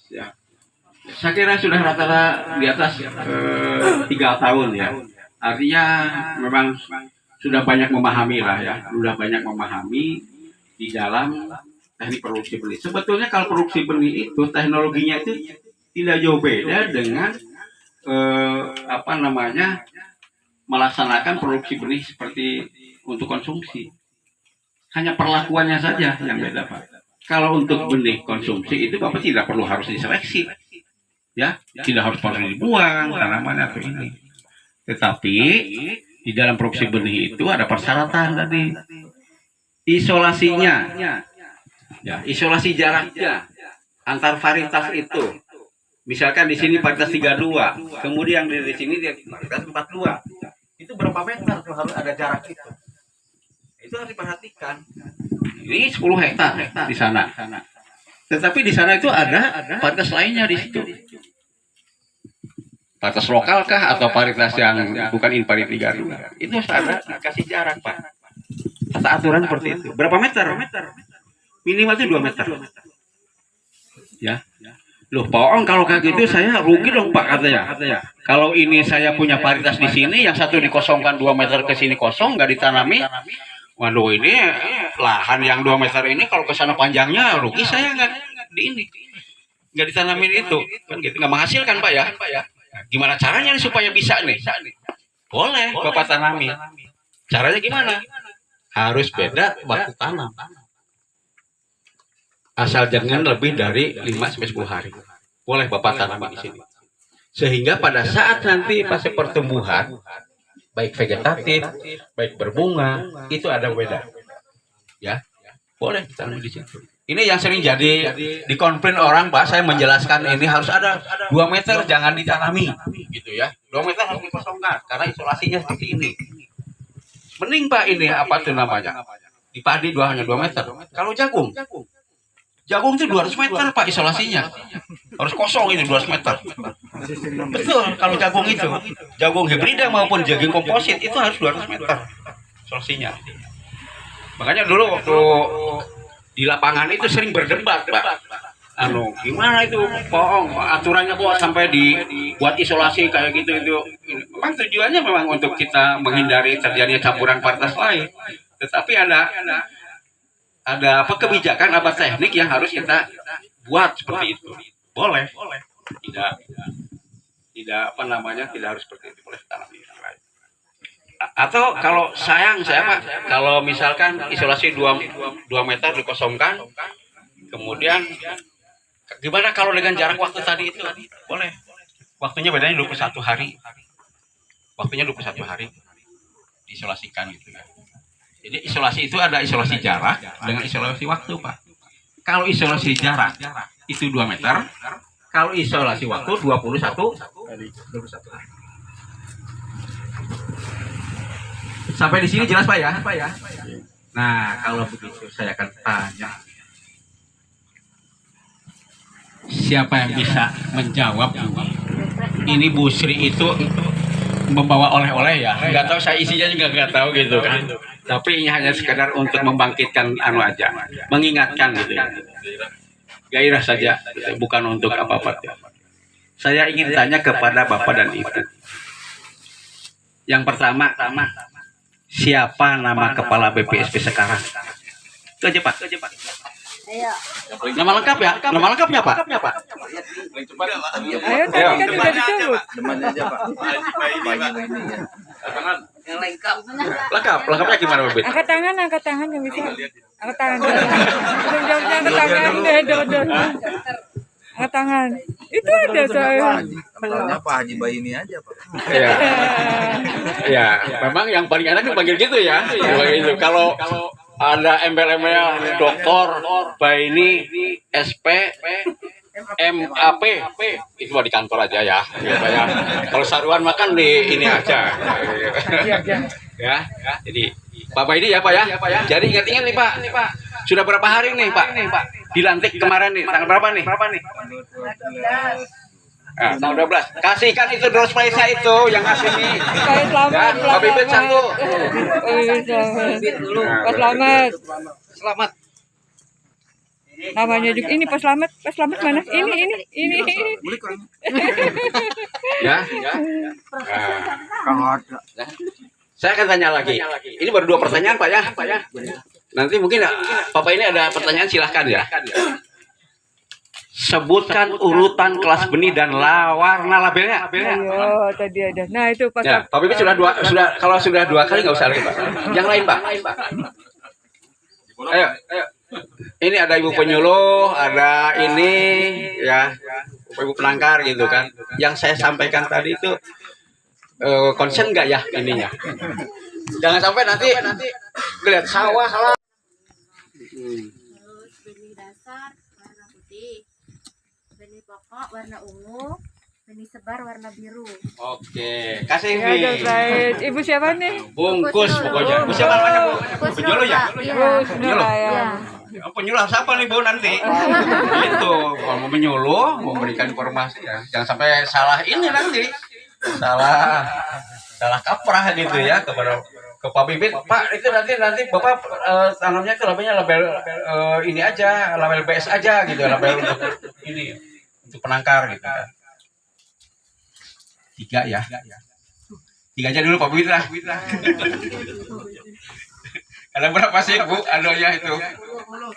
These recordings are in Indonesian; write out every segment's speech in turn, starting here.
Ya. Saya kira sudah rata-rata di atas 3 tahun ya. Artinya memang sudah banyak memahami lah ya, sudah banyak memahami di dalam teknik produksi benih. Sebetulnya kalau produksi benih itu teknologinya itu tidak jauh beda dengan apa namanya melaksanakan produksi benih seperti untuk konsumsi. Hanya perlakuannya saja yang beda Pak. Kalau untuk benih konsumsi itu Bapak tidak perlu harus diseleksi, ya, tidak harus dibuang tanamannya atau ini. Tetapi di dalam produksi benih itu ada persyaratan tadi, isolasinya, ya, isolasi jaraknya antar varietas itu. Misalkan di sini varietas 32, kemudian di sini dia varietas 42. Itu berapa meter tuh harus ada jarak itu? Itu harus diperhatikan. Ini 10 hektar di sana. Tetapi di sana itu ada varietas lainnya di situ. Varietas lokal kah atau varietas yang bukan invalid 32? Itu harus ada kasih jarak, Pak. Kata aturan seperti itu. Berapa meter? Minimal itu 2 meter. Ya. Loh, Pak Ong, kalau kayak gitu saya rugi dong Pak katanya. Kalau ini saya punya varietas di sini, yang satu dikosongkan 2 meter ke sini kosong, nggak ditanami. Waduh, ini lahan yang 2 meter ini kalau ke sana panjangnya rugi saya nggak ditanamin itu. Kan gitu, nggak menghasilkan Pak ya. Nah, gimana caranya nih supaya bisa nih? Boleh Bapak tanami. Caranya gimana? Harus beda waktu tanam. Asal jangan lebih dari 5-10 hari. Boleh Bapak tanami di sini. Sehingga pada saat nanti fase pertumbuhan, baik vegetatif, baik berbunga, itu ada beda. Ya, boleh ditanam di situ. Ini yang sering jadi dikomplain orang, Pak, saya menjelaskan ini harus ada 2 meter, jangan ditanami, gitu ya. 2 meter harus dikosongkan, karena isolasinya seperti ini. Mending Pak ini, apa tuh namanya? Di padi hanya 2 meter. Kalau jagung itu 200 meter Pak isolasinya. Harus kosong itu 200 meter. Betul, kalau jagung itu. Jagung hibrida maupun jagung komposit itu harus 200 meter isolasinya. Makanya dulu waktu di lapangan itu sering berdebat Pak. Gimana itu Poong aturannya kok sampai dibuat isolasi kayak gitu itu. Memang tujuannya memang untuk kita menghindari terjadinya campuran varietas lain. Tetapi ada apa kebijakan apa teknik yang harus kita buat seperti itu. Boleh tidak apa namanya tidak harus seperti itu, boleh tanam di yang lain. Atau kalau saya Pak, kalau misalkan isolasi 2 meter dikosongkan, kemudian gimana kalau dengan jarak waktu tadi itu? Boleh, waktunya bedanya 21 hari, diisolasikan gitu ya. Jadi isolasi itu ada isolasi jarak dengan isolasi waktu Pak. Kalau isolasi jarak itu 2 meter, kalau isolasi waktu 21 hari. Sampai di sini jelas Pak ya? Nah, kalau begitu saya akan tanya. Siapa yang bisa menjawab ini Bu Sri itu membawa oleh-oleh ya? Nggak tahu, saya isinya juga nggak tahu gitu kan. Tapi ini hanya sekedar untuk membangkitkan aja, mengingatkan gitu ya. Gairah saja, bukan untuk apa-apa. Saya ingin tanya kepada Bapak dan Ibu. Yang pertama, siapa nama kepala BPSP sekarang? Itu aja Pak. Ayo. Nama lengkap ya? Nama lengkapnya Pak? Ayo, tadi kan sudah disebut. Temannya aja Pak. Yang lengkap. Lengkapnya gimana Pak? Angkat tangan yang bisa. Angkat tangan. Belum jawabnya angkat tangan deh, dodon. Angkat tangan. Itu ada saya. Namanya Pak Haji Bayini aja Pak. Ya, memang yang paling enak dipanggil gitu ya. Itu kalau ada embel-embel doktor, Baini, SP, MAP, itu mah di kantor aja ya. Kalau saruan makan di ini aja. Ya, jadi Bapak ini ya Pak ya. Jadi ingat-ingat nih Pak. Sudah berapa hari nih Pak? Dilantik kemarin nih, tanggal berapa nih? Nah, tanggal 12. Kasihkan itu door prize-nya itu yang ngasih nih. Selamat. Pak Bibit satu. Selamat. Selamat. Namanya juga ini Pak Slamet mana? Ini. Ya. Kalau ada. Saya akan tanya lagi. Ini baru 2 pertanyaan Pak ya. Nanti mungkin Bapak ini ada pertanyaan, silahkan ya. Sebutkan urutan kelas benih dan warna labelnya. Ayo, tadi ada. Nah, itu Pak. Ya, Pak Bibit kalau sudah 2 kali nggak usah lagi Pak. Yang lain Pak. Ayo. Ini ada ibu penyuluh, ada ini ya, ibu penangkar gitu kan. Yang saya sampaikan tadi itu konsen nggak ya ininya? Jangan sampai nanti lihat sawah lah. Terus benih dasar warna putih, benih pokok warna ungu, benih sebar warna biru. Oke, kasih Ya, udah nih. baik. Ibu siapa nih? Bungkus pokoknya. Bu siapa namanya Bu? Penyuluh ya? Iya. Bismillah ya. Iya. Penyuluh siapa nih Bu nanti? Itu kalau mau menyuluh, mau memberikan informasi ya. Jangan sampai salah ini nanti. Salah kaprah gitu ya kepada ke Pak Bibit. Pak, itu nanti Bapak tanamnya itu label ini aja, label BS aja gitu, label untuk ini untuk penangkar gitu kan. 3 ya. 3 aja dulu Pak Bibit lah. Ada berapa sih Bu adonya itu?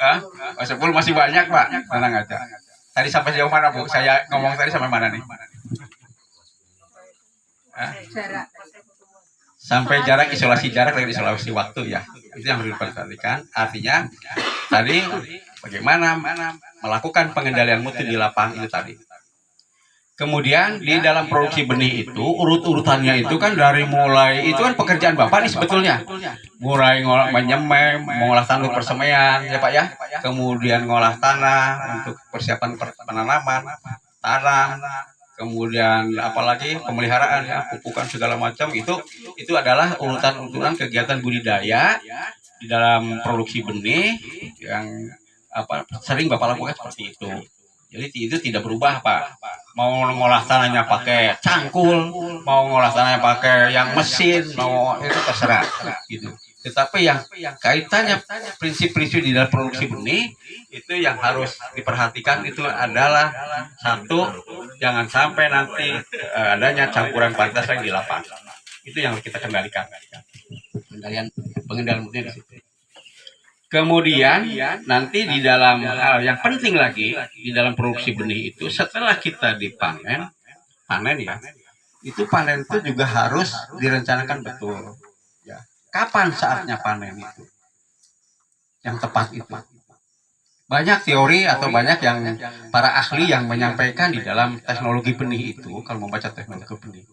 Hah? 10 masih banyak Pak. Tenang aja. Tadi sampai jauh mana Bu? Saya ngomong tadi sampai mana nih? Hah? Sampai jarak isolasi jarak dan isolasi waktu ya. Itu yang harus diperhatikan. Artinya tadi bagaimana melakukan pengendalian mutu di lapangan itu tadi. Kemudian di dalam produksi benih itu urut-urutannya itu kan dari mulai itu kan pekerjaan Bapak nih sebetulnya. Mulai menyemai, mengolah tanah persemaian ya Pak ya. Kemudian ngolah tanah untuk persiapan penanaman, tanam, kemudian apalagi pemeliharaan ya, pupukan segala macam itu adalah urutan-urutan kegiatan budidaya di dalam produksi benih yang sering Bapak lakukan seperti itu. Jadi itu tidak berubah Pak. Mau ngolah tanahnya pakai cangkul, mau ngolah tanahnya pakai yang mesin, mau itu terserah gitu. Tetapi yang kaitannya prinsip-prinsip di dalam produksi benih itu yang harus diperhatikan itu adalah satu, jangan sampai nanti adanya campuran kualitas yang di lapangan. Itu yang kita kendalikan. Pengendalian mutu di situ. Kemudian nanti di dalam hal yang penting lagi di dalam produksi benih itu setelah kita panen ya, itu panen itu juga harus direncanakan betul. Ya. Kapan saatnya panen itu? Yang tepat itu. Banyak teori atau banyak yang para ahli yang menyampaikan di dalam teknologi benih itu, kalau membaca teknologi benih.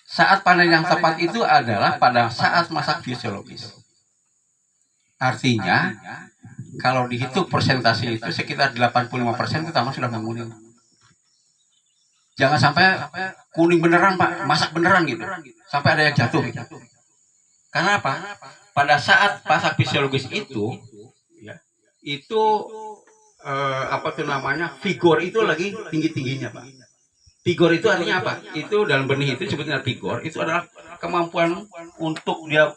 Saat panen yang tepat itu adalah pada saat masa fisiologis. Artinya, kalau dihitung persentase itu sekitar 85% itu taman sudah menguning. Jangan sampai kuning beneran Pak, masak beneran gitu. Sampai ada yang jatuh. Karena apa? Pada saat masa fisiologis itu, ya, itu vigor itu lagi tinggi-tingginya Pak. Vigor itu artinya apa? Itu dalam benih itu sebetulnya vigor itu adalah kemampuan untuk dia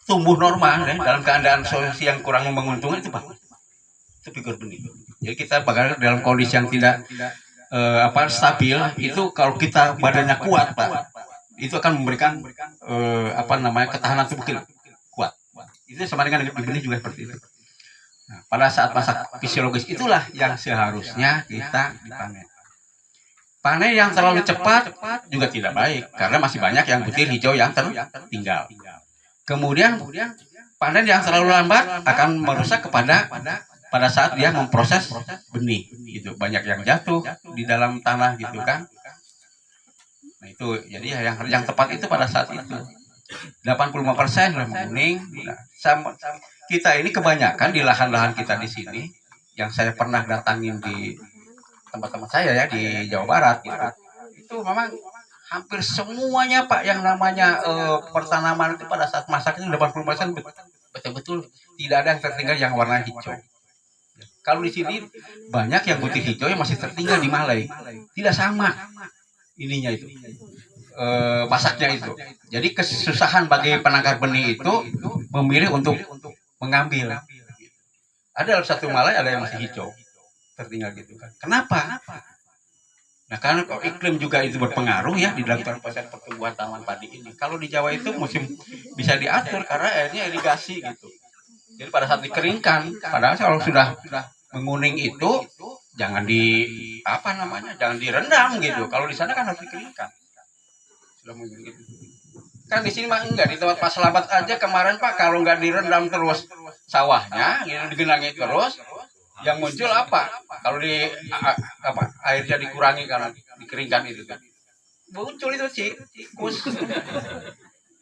tumbuh normal ya, dalam keadaan sosial yang kurang menguntungkan itu Pak. Itu vigor benih. Jadi kita bakal dalam kondisi yang tidak stabil itu kalau kita badannya kuat Pak, itu akan memberikan ketahanan tubuh kita kuat. Itu sama dengan benih juga seperti itu. Nah, pada saat masa fisiologis itulah yang seharusnya kita dipanen. Panen yang terlalu cepat juga tidak baik karena masih banyak yang butir hijau yang tertinggal. Kemudian panen yang terlalu lambat akan merusak pada saat dia memproses benih gitu. Banyak yang jatuh di dalam tanah gitu kan. Nah itu jadi yang tepat itu pada saat itu 85% sudah menguning. Nah, kita ini kebanyakan di lahan-lahan kita di sini yang saya pernah datangin di tempat-tempat saya ya di Jawa Barat gitu. Itu memang hampir semuanya Pak yang namanya pertanaman itu pada saat masak itu 80% betul-betul tidak ada yang tertinggal yang warna hijau. Kalau di sini banyak yang putih hijau yang masih tertinggal di Malai. Tidak sama ininya itu. Masaknya itu. Jadi kesusahan bagi penangkar benih itu memilih untuk mengambil. Ada dalam satu malai ada yang masih hijau, tertinggal gitu kan. Kenapa? Nah, karena kalau iklim juga itu berpengaruh ya di dalam proses pertumbuhan tanaman padi ini. Kalau di Jawa itu musim bisa diatur karena airnya irigasi gitu. Jadi pada saat dikeringkan, padahal kalau sudah menguning itu jangan jangan direndam gitu. Kalau di sana kan harus dikeringkan. Sudah menguning gitu. Kan di sini mah enggak, di tempat Pak Selamat aja kemarin Pak, kalau nggak direndam terus sawahnya gitu, digenangi terus, yang muncul apa? Kalau airnya dikurangi karena dikeringkan itu kan, muncul itu tikus.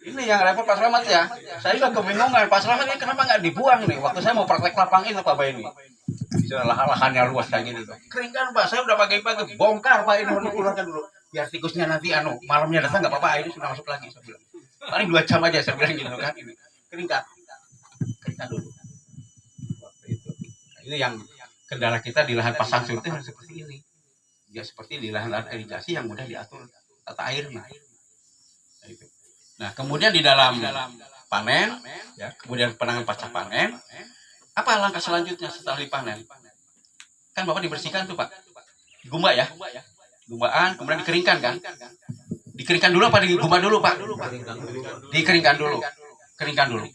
Ini yang repot Pak Selamat ya. Saya juga kebingungan, Pak Selamat ini kenapa nggak dibuang nih? Waktu saya mau praktek lapang itu Pak Bay ini, sudah lahannya luas kayak gini tuh. Keringkan Pak, saya udah pagi-pagi bongkar Pak, ini harus keluarkan dulu. Biar tikusnya nanti malamnya datang nggak apa-apa, ini sudah masuk lagi. Saya bilang. Paling 2 jam aja saya bilang gitu kan. Ini keringkan dulu. Waktu itu. Nah, ini yang kendala kita di lahan pasang surut harus seperti ini. Ya seperti di lahan-lahan irigasi yang mudah diatur tata airnya. Nah, itu. Nah, kemudian di dalam panen, ya, kemudian penanganan pasca panen, apa langkah selanjutnya setelah dipanen? Kan Bapak dibersihkan tuh Pak, digumba ya, gumbaan, kemudian dikeringkan kan? Dikeringkan dulu apa digumba dulu Pak? Dikeringkan dulu, keringkan dulu.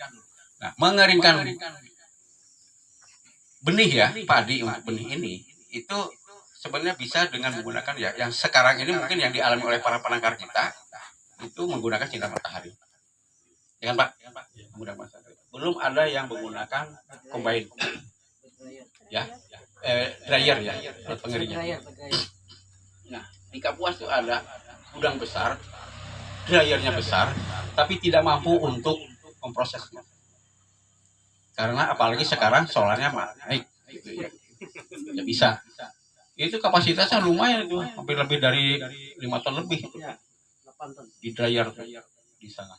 Nah, mengeringkan benih ya, padi untuk benih ini, itu sebenarnya bisa dengan menggunakan ya, yang sekarang ini mungkin yang dialami oleh para penangkar kita, itu menggunakan sinar matahari, ya kan Pak? Menggunakan matahari. Belum ada yang menggunakan combine, ya, dryer ya, alat pengeringnya. Nah, di Kapuas itu ada gudang besar, dryernya besar, tapi tidak mampu untuk memprosesnya. Karena apalagi sekarang solarnya naik, gitu ya, tidak bisa. Itu kapasitasnya lumayan itu, hampir lebih dari 5 ton lebih. Di dryer di sana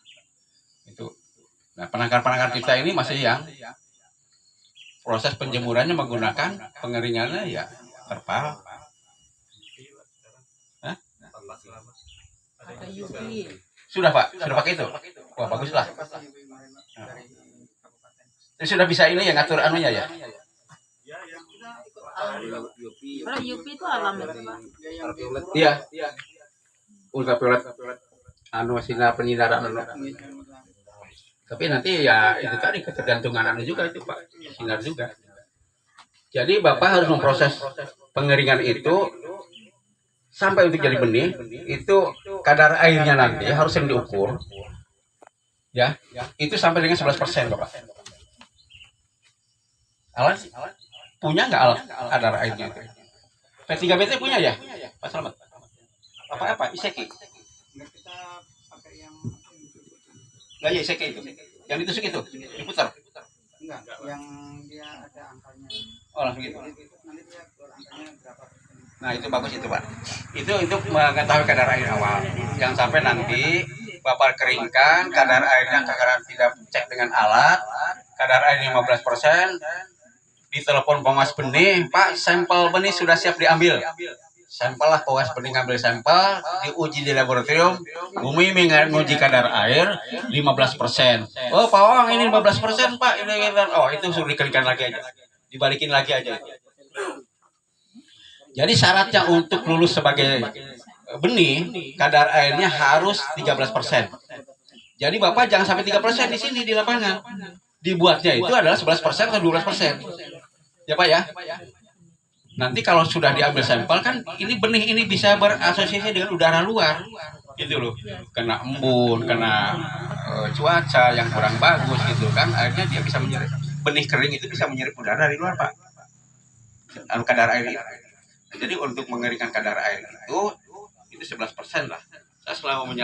itu. Nah, penangkar kita ini masih yang proses penjemurannya menggunakan pengeringannya ya terpal. Hah? Sudah Pak, sudah pakai itu. Wah baguslah. Nah. Sudah bisa ini ya ngatur anunya ya. Kalau UV itu alam itu Pak. Iya. Ultraviolet sinar penyinaran tapi nanti ya itu tadi ketergantungan juga itu Pak, sinar juga. Jadi Bapak harus memproses pengeringan itu sampai untuk jadi benih, itu kadar airnya nanti harus yang diukur ya, itu sampai dengan 11% Bapak. Alat punya nggak alat kadar airnya itu? P3BT punya ya Pak Selamat? Apa Iseki? Kita pakai yang Nggak ya Iseki itu, yang ditusuk itu diputar? enggak, yang dia ada angkanya. Oh langsung gitu. Nanti dia keluar angkanya berapa persen. Nah itu bagus itu Pak. Itu untuk mengetahui kadar air awal. Jangan sampai nanti Bapak keringkan, kadar airnya kadang tidak cek dengan alat, kadar airnya 15%, ditelepon pengawas benih, Pak sampel benih sudah siap diambil. Sampel lah pengawas benih ngambil sampel, diuji di laboratorium, Bumi menguji kadar air 15%. Oh Pak Wang ini 15% Pak, ini oh itu suruh dikeringkan lagi aja, dibalikin lagi aja. Jadi syaratnya untuk lulus sebagai benih, kadar airnya harus 13%. Jadi Bapak jangan sampai 3% di sini di lapangan. Dibuatnya itu adalah 11% atau 12%. Ya Pak ya. Nanti kalau sudah diambil sampel kan ini benih ini bisa berasosiasi dengan udara luar. Gitu loh. Kena embun, kena cuaca yang kurang bagus gitu kan. Akhirnya dia bisa menyerap. Benih kering itu bisa menyerap udara dari luar Pak. Kadar air itu. Jadi untuk mengeringkan kadar air itu 11% lah. Saya selalu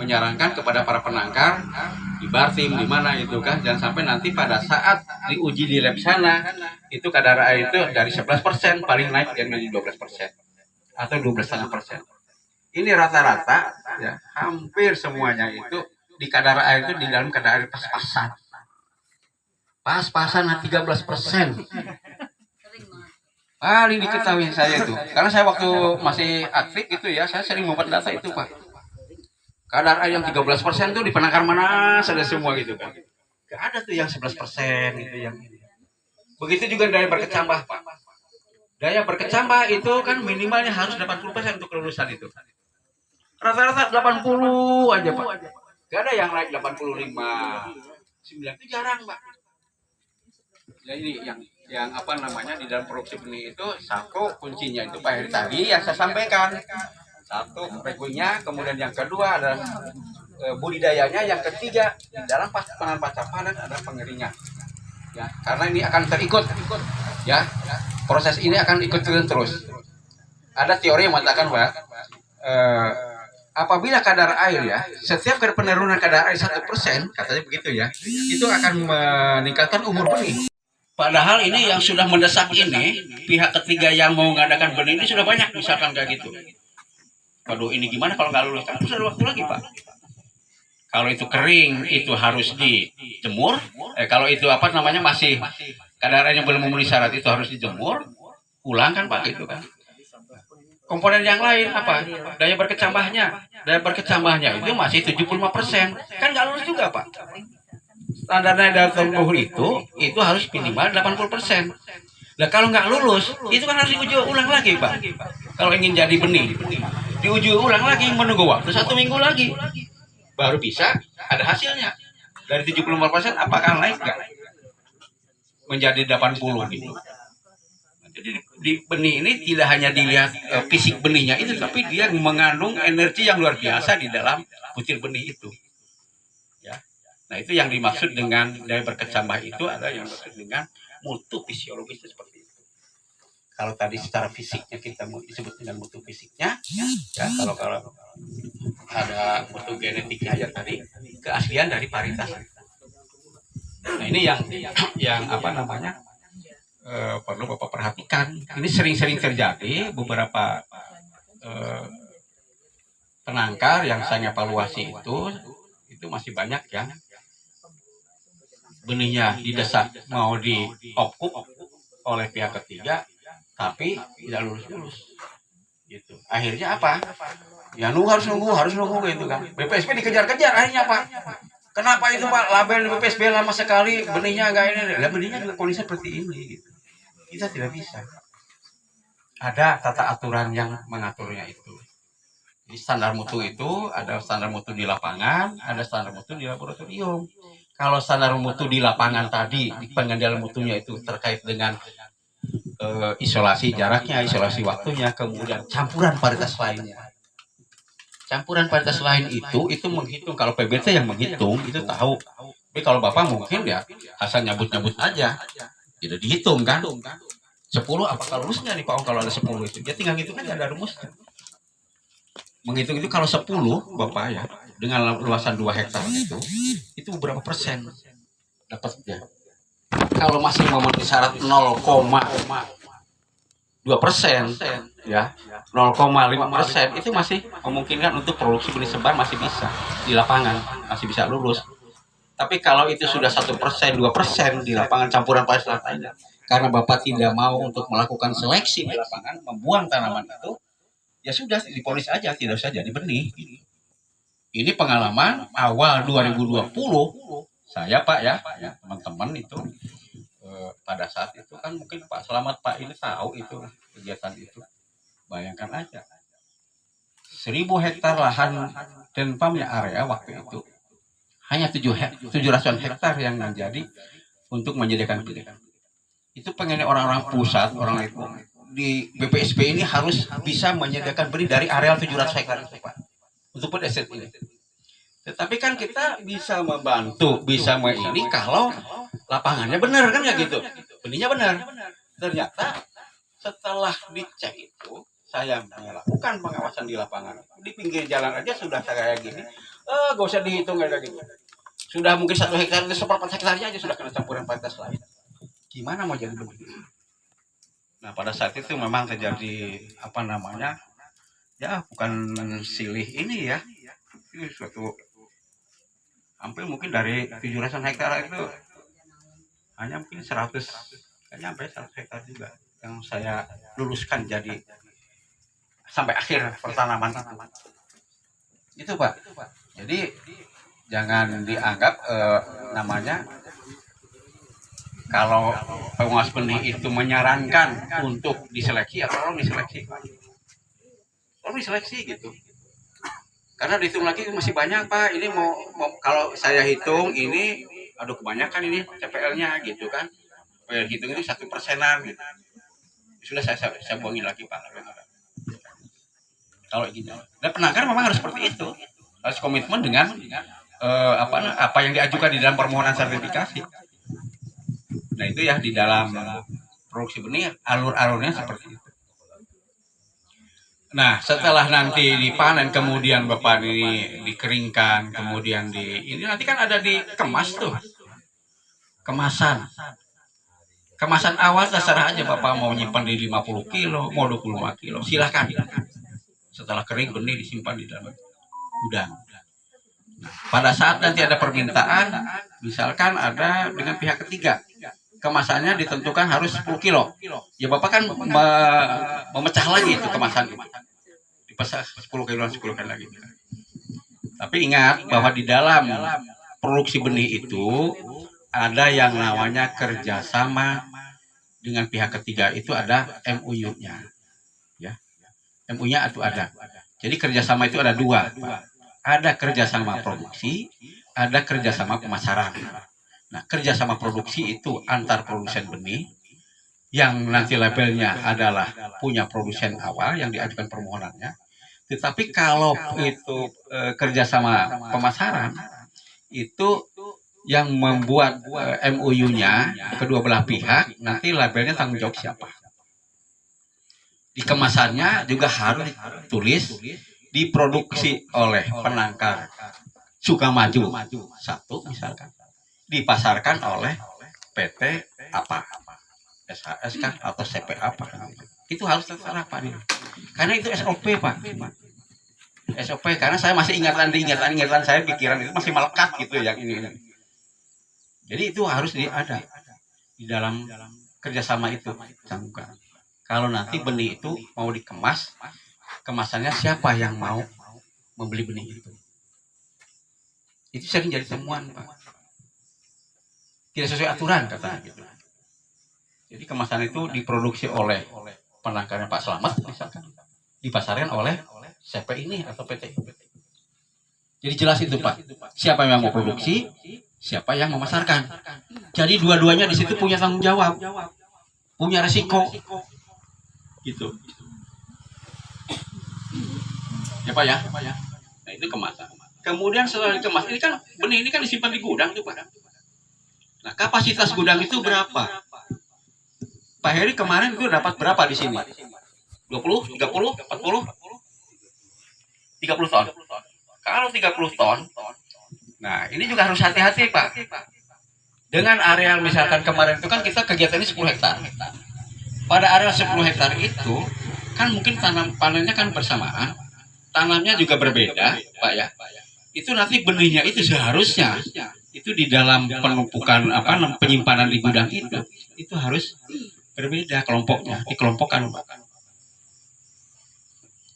menyarankan kepada para penangkar di Bartim di mana itu kan, jangan sampai nanti pada saat diuji di lab sana itu kadar air itu dari 11% paling naik jadi 12% atau 12,5%. Ini rata-rata ya, hampir semuanya itu di kadar air itu di dalam kadar air pas-pasan. Pas-pasan 13%. Paling diketahui saya itu, karena saya waktu masih aktif itu ya, saya sering membuat data itu Pak. Kadar air yang 13% tuh di penangkar mana ada semua gitu kan. Gak ada tuh yang 11% itu yang ini. Begitu juga daya berkecambah, Pak. Daya berkecambah itu kan minimalnya harus 80% untuk kelulusan itu. Rata-rata 80 aja, Pak. Gak ada yang naik 85, 9 itu jarang, Pak. Jadi yang apa namanya di dalam produksi benih itu satu kuncinya itu Pak Heri tadi yang saya sampaikan. Satu regulnya, kemudian yang kedua adalah budidayanya, yang ketiga di dalam pangan pasca panen ada pengeringan. Ya, karena ini akan terikut ya. Proses ini akan ikut terus. Ada teori yang mengatakan Pak, apabila kadar air ya, setiap penurunan kadar air 1%, katanya begitu ya, itu akan meningkatkan umur benih. Padahal ini yang sudah mendesak ini, pihak ketiga yang mau mengadakan benih ini sudah banyak misalkan kayak gitu. Waduh, ini gimana kalau nggak lulus? Kan terus ada waktu lagi, Pak. Kalau itu kering, itu harus dijemur. Kalau itu apa namanya masih kadar airnya belum memenuhi syarat, itu harus dijemur. Ulang kan, Pak, gitu kan. Komponen yang lain apa? Daya berkecambahnya itu masih 75%. Kan nggak lulus juga, Pak. Standarnya dalam tumbuh itu harus minimal 80%. Nah kalau nggak lulus, itu kan harus diuji ulang lagi, Pak. Kalau ingin jadi benih, diuji ulang lagi, menunggu waktu 1 minggu lagi, baru bisa ada hasilnya. Dari 75% apakah naik nggak? Menjadi 80 gitu. Jadi di benih ini tidak hanya dilihat fisik benihnya itu, tapi dia mengandung energi yang luar biasa di dalam butir benih itu. Ya. Nah itu yang dimaksud dengan daya berkecambah itu adalah yang dimaksud dengan mutu fisiologis seperti itu. Kalau tadi secara fisiknya kita mau disebut dengan mutu fisiknya, ya kalau ada mutu genetiknya aja tadi, keaslian dari paritas. Nah ini yang apa namanya perlu Bapak perhatikan. Ini sering-sering terjadi beberapa penangkar yang saya evaluasi itu masih banyak yang benihnya didesak mau diopkup oleh pihak ketiga tapi tidak lulus gitu. Akhirnya apa? Ya harus nunggu gitu kan. BPSP dikejar-kejar akhirnya Pak. Kenapa itu Pak? Label BPSP lama sekali, benihnya enggak ini. Lah benihnya juga kondisi seperti ini gitu. Kita tidak bisa. Ada tata aturan yang mengaturnya itu. Di standar mutu itu ada standar mutu di lapangan, ada standar mutu di laboratorium. Kalau standar mutu di lapangan tadi, pengendalian mutunya itu terkait dengan isolasi jaraknya, isolasi waktunya, kemudian campuran varietas lainnya. Campuran varietas lain itu menghitung, kalau PBT yang menghitung itu tahu. Tapi kalau Bapak mungkin ya asal nyabut-nyabut aja. Tidak dihitung kan. 10 apakah lulusnya nih Pak kalau ada 10 itu. Dia tinggal hitung aja ada rumusnya. Menghitung itu kalau 10 Bapak ya dengan luasan 2 hektar itu berapa persen dapatnya. Kalau masih memenuhi syarat 0,2% ya 0,5% itu masih memungkinkan untuk produksi benih sebar masih bisa di lapangan masih bisa lulus. Tapi kalau itu sudah 1%, 2% di lapangan campuran varietas lainnya, karena Bapak tidak mau untuk melakukan seleksi di lapangan, membuang tanaman itu, ya sudah dipolis aja, tidak usah jadi benih. Ini pengalaman awal 2020, saya Pak ya teman-teman itu pada saat itu kan mungkin Pak Selamat Pak ini tahu itu kegiatan itu. Bayangkan aja, 1000 hektar lahan denpamnya area waktu itu. Hanya 700 hektar yang menjadi untuk menyediakan benih. Itu pengennya orang-orang pusat, orang itu di BPSP ini harus bisa menyediakan benih dari areal 700 hektar itu Pak. Untuk pedeset ini. Tetapi kan kita bisa membantu, bisa ini kalau lapangannya benar kan ya gitu. Benihnya benar. Ternyata setelah dicek itu, saya melakukan pengawasan di lapangan. Di pinggir jalan aja sudah kayak gini. Gak usah dihitung kayak gitu. Sudah mungkin 1 hektar, 1/4 hektarnya aja sudah kena campuran varietas lain. Gimana mau jadi begitu? Nah pada saat itu memang terjadi apa namanya? Ya bukan silih ini ya. Ini suatu hampir mungkin dari 700 hektar itu hanya mungkin 100, kayaknya sampai 100 hektar juga yang saya luluskan jadi sampai akhir pertanaman itu Pak. Jadi jangan dianggap namanya kalau pengawas benih itu menyarankan untuk diseleksi, ya tolong diseleksi, Pak. Tolong diseleksi gitu. Karena dihitung lagi masih banyak, Pak. Ini mau kalau saya hitung ini, aduh kebanyakan ini TPL-nya gitu kan. Hitung itu 1%-an gitu. Sudah saya buangin lagi, Pak. Kalau gitu. Dan penangkar memang harus seperti itu. Harus komitmen dengan apa yang diajukan di dalam permohonan sertifikasi. Nah itu ya di dalam produksi benih alur-alurnya seperti itu. Nah setelah nanti dipanen kemudian Bapak ini dikeringkan, kemudian ini nanti kan ada dikemas tuh, kemasan awal terserah aja Bapak mau nyimpan di 50 kilo, mau 25 kilo, silahkan. Setelah kering benih disimpan di dalam gudang. Nah, pada saat nanti ada permintaan, misalkan ada dengan pihak ketiga, kemasannya ditentukan harus 10 kilo. Ya Bapak kan memecah lagi itu kemasan. Dipasang 10 kilo lagi. Tapi ingat bahwa di dalam produksi benih itu ada yang namanya kerjasama dengan pihak ketiga, itu ada MOU-nya. Ya. MOU-nya itu ada. Jadi kerjasama itu ada dua. Ada kerjasama produksi, ada kerjasama pemasaran. Nah, kerjasama produksi itu antar produsen benih yang nanti labelnya adalah punya produsen awal yang diajukan permohonannya. Tetapi kalau itu kerjasama pemasaran, itu yang membuat MOU-nya kedua belah pihak, nanti labelnya tanggung jawab siapa. Di kemasannya juga harus ditulis diproduksi oleh penangkar Sukamaju 1 misalkan, dipasarkan oleh PT apa, SHS kan atau CP apa, itu harus tertera Pak. Karena itu SOP Pak. SOP karena saya masih ingatan saya, pikiran itu masih melekat gitu yang ini. Jadi itu harus ada di dalam kerjasama itu canggungkan. Kalau nanti benih itu mau dikemas, kemasannya siapa yang mau membeli benih itu? Itu sering jadi temuan Pak. Tidak sesuai aturan katanya gitu. Jadi kemasan itu diproduksi oleh penangkarnya Pak Slamet misalkan, dipasarkan oleh CP ini atau PT. Jadi jelas itu Pak. Siapa yang mau produksi, siapa yang memasarkan. Jadi dua-duanya di situ punya tanggung jawab, punya resiko. Gitu. Ya Pak ya. Nah itu kemasan. Kemudian setelah dikemas, ini kan benih ini kan disimpan di gudang tuh Pak. Nah kapasitas gudang itu berapa? Pak Heri kemarin itu dapat berapa di sini? 20, 30, 40, 30 ton. Kalau 30 ton, nah ini juga harus hati-hati Pak. Dengan areal misalkan kemarin itu kan kita kegiatannya 10 hektar. Pada area 10 hektar itu kan mungkin tanam panennya kan bersamaan, tanamnya juga berbeda Pak ya. Itu nanti benihnya itu seharusnya itu di dalam penumpukan penyimpanan di gudang itu harus berbeda kelompoknya, dikelompokkan Pak.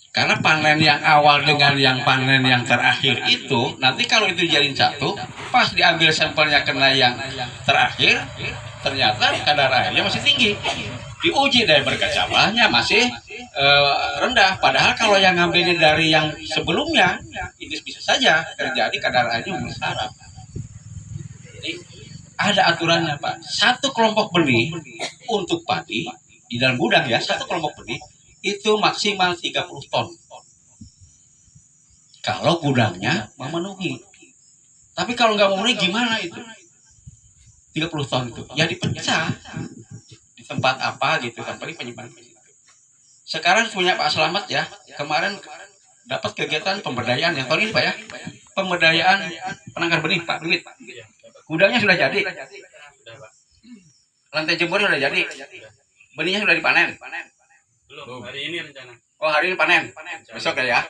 Karena panen yang awal dengan yang panen yang terakhir itu nanti kalau itu dijadiin satu, pas diambil sampelnya kena yang terakhir, ternyata kadar airnya masih tinggi. Diuji daya berkacamanya masih rendah. Padahal kalau yang ngambilnya dari yang sebelumnya, itu bisa saja terjadi kadar airnya memenuhi. Jadi ada aturannya Pak. Satu kelompok benih untuk padi di dalam gudang ya, satu kelompok benih itu maksimal 30 ton. Kalau gudangnya memenuhi. Tapi kalau nggak memenuhi gimana itu? 30 ton itu ya dipecah di tempat apa gitu, tempat penyimpanan. Sekarang punya Pak Slamet ya, kemarin dapat kegiatan pemberdayaan yang tahun ini Pak ya, pemberdayaan penangkar benih Pak Duit. Gudangnya sudah jadi, lantai jemur sudah jadi, benihnya sudah dipanen. Belum, hari ini rencana. Oh hari ini panen, besok ya.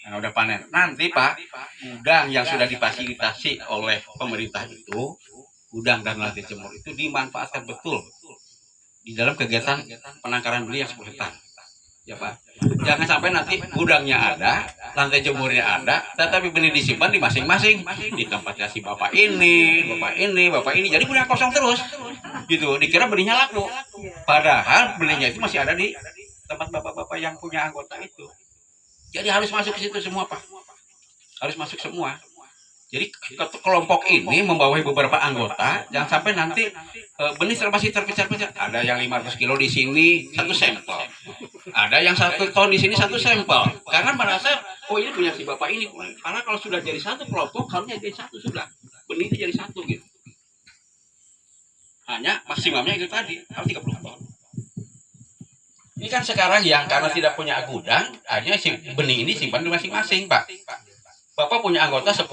Nah, udah panen. Nanti Pak, gudang yang sudah difasilitasi oleh pemerintah itu, gudang dan lantai jemur itu dimanfaatkan betul di dalam kegiatan penangkaran benih yang 10 hektar. Ya Pak. Jangan sampai nanti gudangnya ada, lantai jemurnya ada, tetapi benih disimpan di masing-masing, di tempatnya si bapak ini, bapak ini, jadi gudang kosong terus, gitu. Dikira benihnya laku, padahal benihnya itu masih ada di tempat bapak-bapak yang punya anggota itu. Jadi harus masuk ke situ semua Pak, harus masuk semua. Jadi kelompok ini membawahi beberapa anggota, jangan sampai nanti benih masih terpecah-pecah. Ada yang 500 kilo di sini satu sampel, ada yang 1 ton di sini satu sampel. Karena merasa oh ini punya si bapak ini. Karena kalau sudah jadi satu kelompok harusnya jadi satu sudah, benih itu jadi satu gitu. Hanya maksimumnya itu tadi harus 30 ton. Ini kan sekarang yang karena tidak punya gudang, hanya si benih ini simpan di masing-masing Pak. Bapak punya anggota 10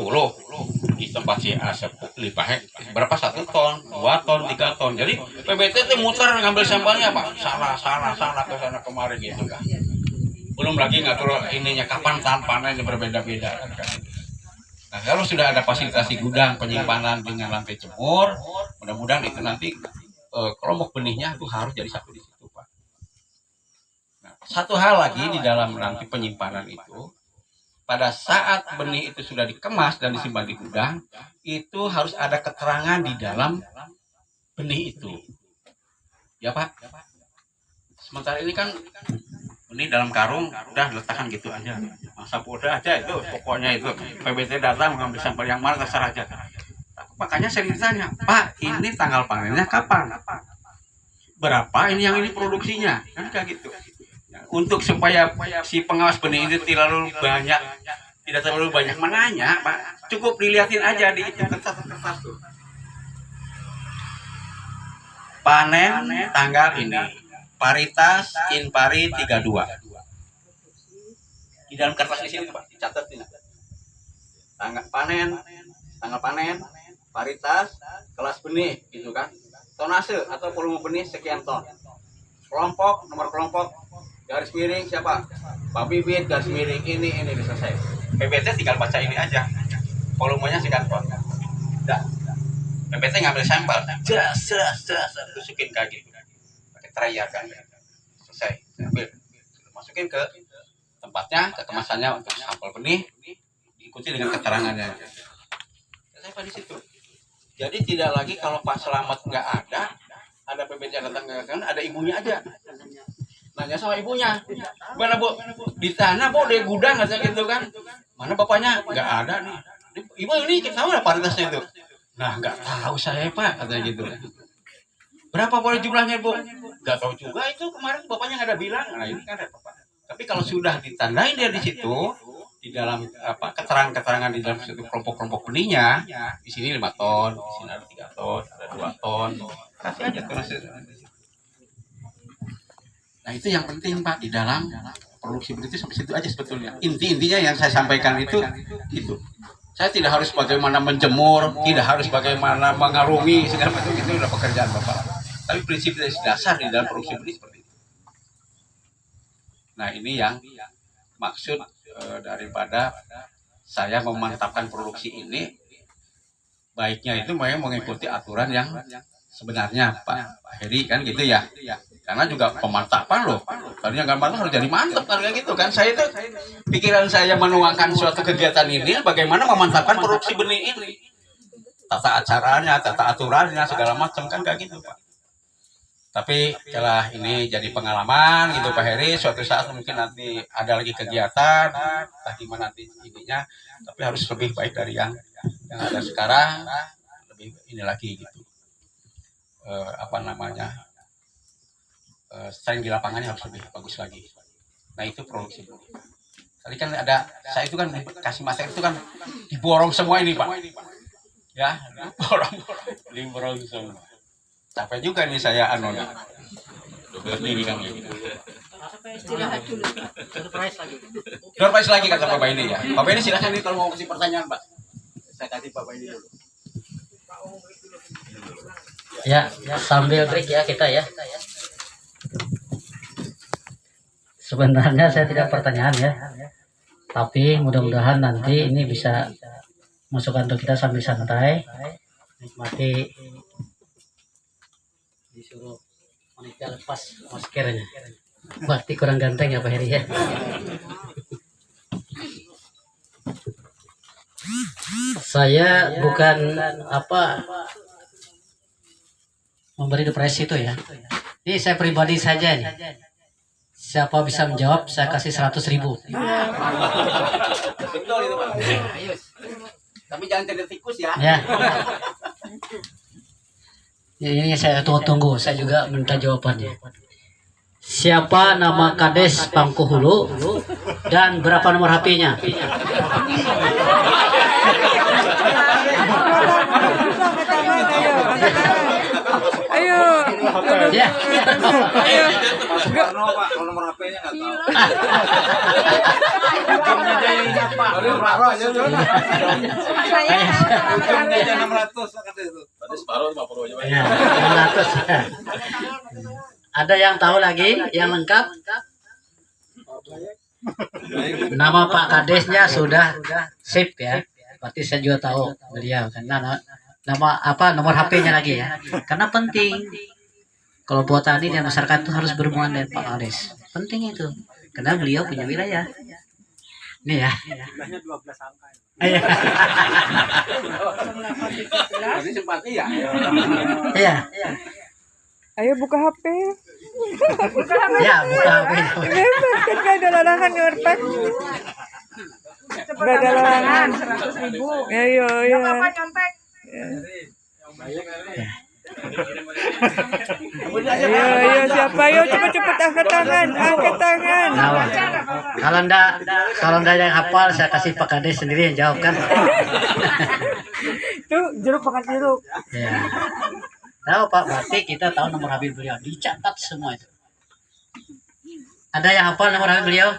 di tempat si A lipahnya berapa 1 ton, 2 ton, 3 ton. Jadi PBT itu muter ngambil sampelnya Pak. Salah ke sana kemari gitu kan. Belum lagi ngatur ininya kapan panennya berbeda-beda kan. Nah, kalau sudah ada fasilitasi gudang penyimpanan dengan lantai jemur, mudah-mudahan itu nanti kelompok benihnya itu harus jadi satu di situ Pak. Nah, satu hal lagi di dalam nanti penyimpanan itu, pada saat benih itu sudah dikemas dan disimpan di gudang, itu harus ada keterangan di dalam benih itu. Ya Pak. Sementara ini kan benih dalam karung udah letakkan gitu aja. Sapu udah aja itu pokoknya itu. PBT datang mengambil sampel yang mana terserah aja. Makanya saya ditanya, Pak ini tanggal panennya kapan? Berapa ini yang ini produksinya? Kan kayak gitu. Untuk supaya si pengawas benih itu tidak terlalu banyak menanya, Pak, cukup dilihatin aja di itu kertas tuh. Panen tanggal ini, paritas inpari 32. Di dalam kertas di sini Pak, dicatat ini. Tanggal panen, paritas, kelas benih, gitu kan. Tonase atau volume benih sekian ton. Kelompok, nomor kelompok, garis miring siapa? Pak Bibit, garis miring ini selesai. PBT tinggal baca ini aja. Volumenya sekian ton. Udah. PBT ngambil sampel. Masukin kaki. Pakai trayar kan. Selesai. Ambil. Masukin ke tempatnya, ke kemasannya untuk sampel benih. Diikuti dengan keterangannya. Selesai Pak di situ. Jadi tidak lagi kalau Pak Selamat nggak ada PBT yang datang, ada ibunya aja. Nanya sama ibunya, mana Bu? Di tanah Bu, di gudang aja gitu kan. Mana bapaknya? Nggak ada nih. Ibu ini kita tahu ada paritasnya itu. Nah nggak tahu saya Pak, katanya gitu. Berapa boleh jumlahnya Bu? Nggak tahu juga itu kemarin bapaknya nggak ada bilang. Nah ini kan repot Pak. Tapi kalau sudah ditandain dia di situ, di dalam keterangan di dalam situ kelompok-kelompok benihnya, di sini 5 ton, di sini ada 3 ton, ada 2 ton. Kasih aja terus. Nah itu yang penting Pak di dalam produksi benih itu sampai situ aja sebetulnya. Intinya yang saya sampaikan itu. Saya tidak harus bagaimana menjemur, tidak harus bagaimana mengarungi segala macam, itu sudah pekerjaan Bapak. Tapi prinsip dasar di dalam produksi benih seperti itu. Nah ini yang maksud daripada saya memantapkan produksi ini, baiknya itu memang mengikuti aturan yang sebenarnya Pak Heri kan gitu ya. Karena juga pemantapan loh. Tadinya gambar harus jadi mantap kan kayak gitu kan. Saya itu pikiran saya menuangkan suatu kegiatan ini bagaimana memantapkan produksi benih ini. Tata acaranya, tata aturannya segala macam kan kayak gitu Pak. Tapi setelah ini jadi pengalaman gitu Pak Heri, suatu saat mungkin nanti ada lagi kegiatan, entah gimana nanti ininya, tapi harus lebih baik dari yang ada sekarang, lebih ini lagi gitu. Selain di lapangannya harus lebih bagus lagi. Nah itu produksi. Tadi kan ada, saya itu kan kasih masker itu kan diborong semua ini Pak. Ya, diborong semua. Capek juga nih saya berdiri kan gitu. Surprise lagi kata Bapak ini ya. Bapak ini silakan nih kalau mau kasih pertanyaan Pak. Saya kasih Bapak ini dulu. Ya, sambil break ya kita ya. Sebenarnya saya tidak pertanyaan ya, tapi mudah-mudahan nanti ini bisa masukkan untuk kita sambil santai, nikmati, disuruh wanita lepas maskernya. Berarti kurang ganteng ya Pak Heri ya. Saya bukan memberi depresi itu ya. Ini saya pribadi saja nih. Siapa bisa menjawab saya kasih 100.000. Betul itu Pak. Ayo. Tapi jangan cerita tikus ya. Ya. Ini saya tunggu, saya juga minta jawabannya. Siapa nama Kades Pangkuhulu dan berapa nomor HP-nya? Ayo. Ya. Ayo. Pak, kalau nomor HP-nya nggak tahu. Ujungnya 600 kan itu. Ya, 500. Ada yang tahu lagi yang lengkap? Nama Pak Kadesnya sudah sip ya. Berarti saya juga tahu beliau kan. Nama apa nomor HP-nya lagi ya. Karena penting. Kalau buat tani dan masyarakat itu harus berhubungan dengan Pak Kades. Penting itu. Karena beliau punya wilayah. Ini ya. Jumlahnya 12 angka. Iya. Ini simpati ya. Iya. Ayo buka HP. Ya, buka HP. Kan gak ada larangan ngertek. Gak ada larangan. 100.000. Ayo, ya. Ayo, siapa? Ayo cepet-cepet angkat tangan. Angkat tangan. Nah, kalau ndak yang hafal saya kasih Pak Kades sendiri yang jawab kan. Itu jeruk makan jeruk. Ya. Tahu Pak, berarti kita tahu nomor HP beliau. Dicatat semua itu. Ada yang hafal nomor HP beliau?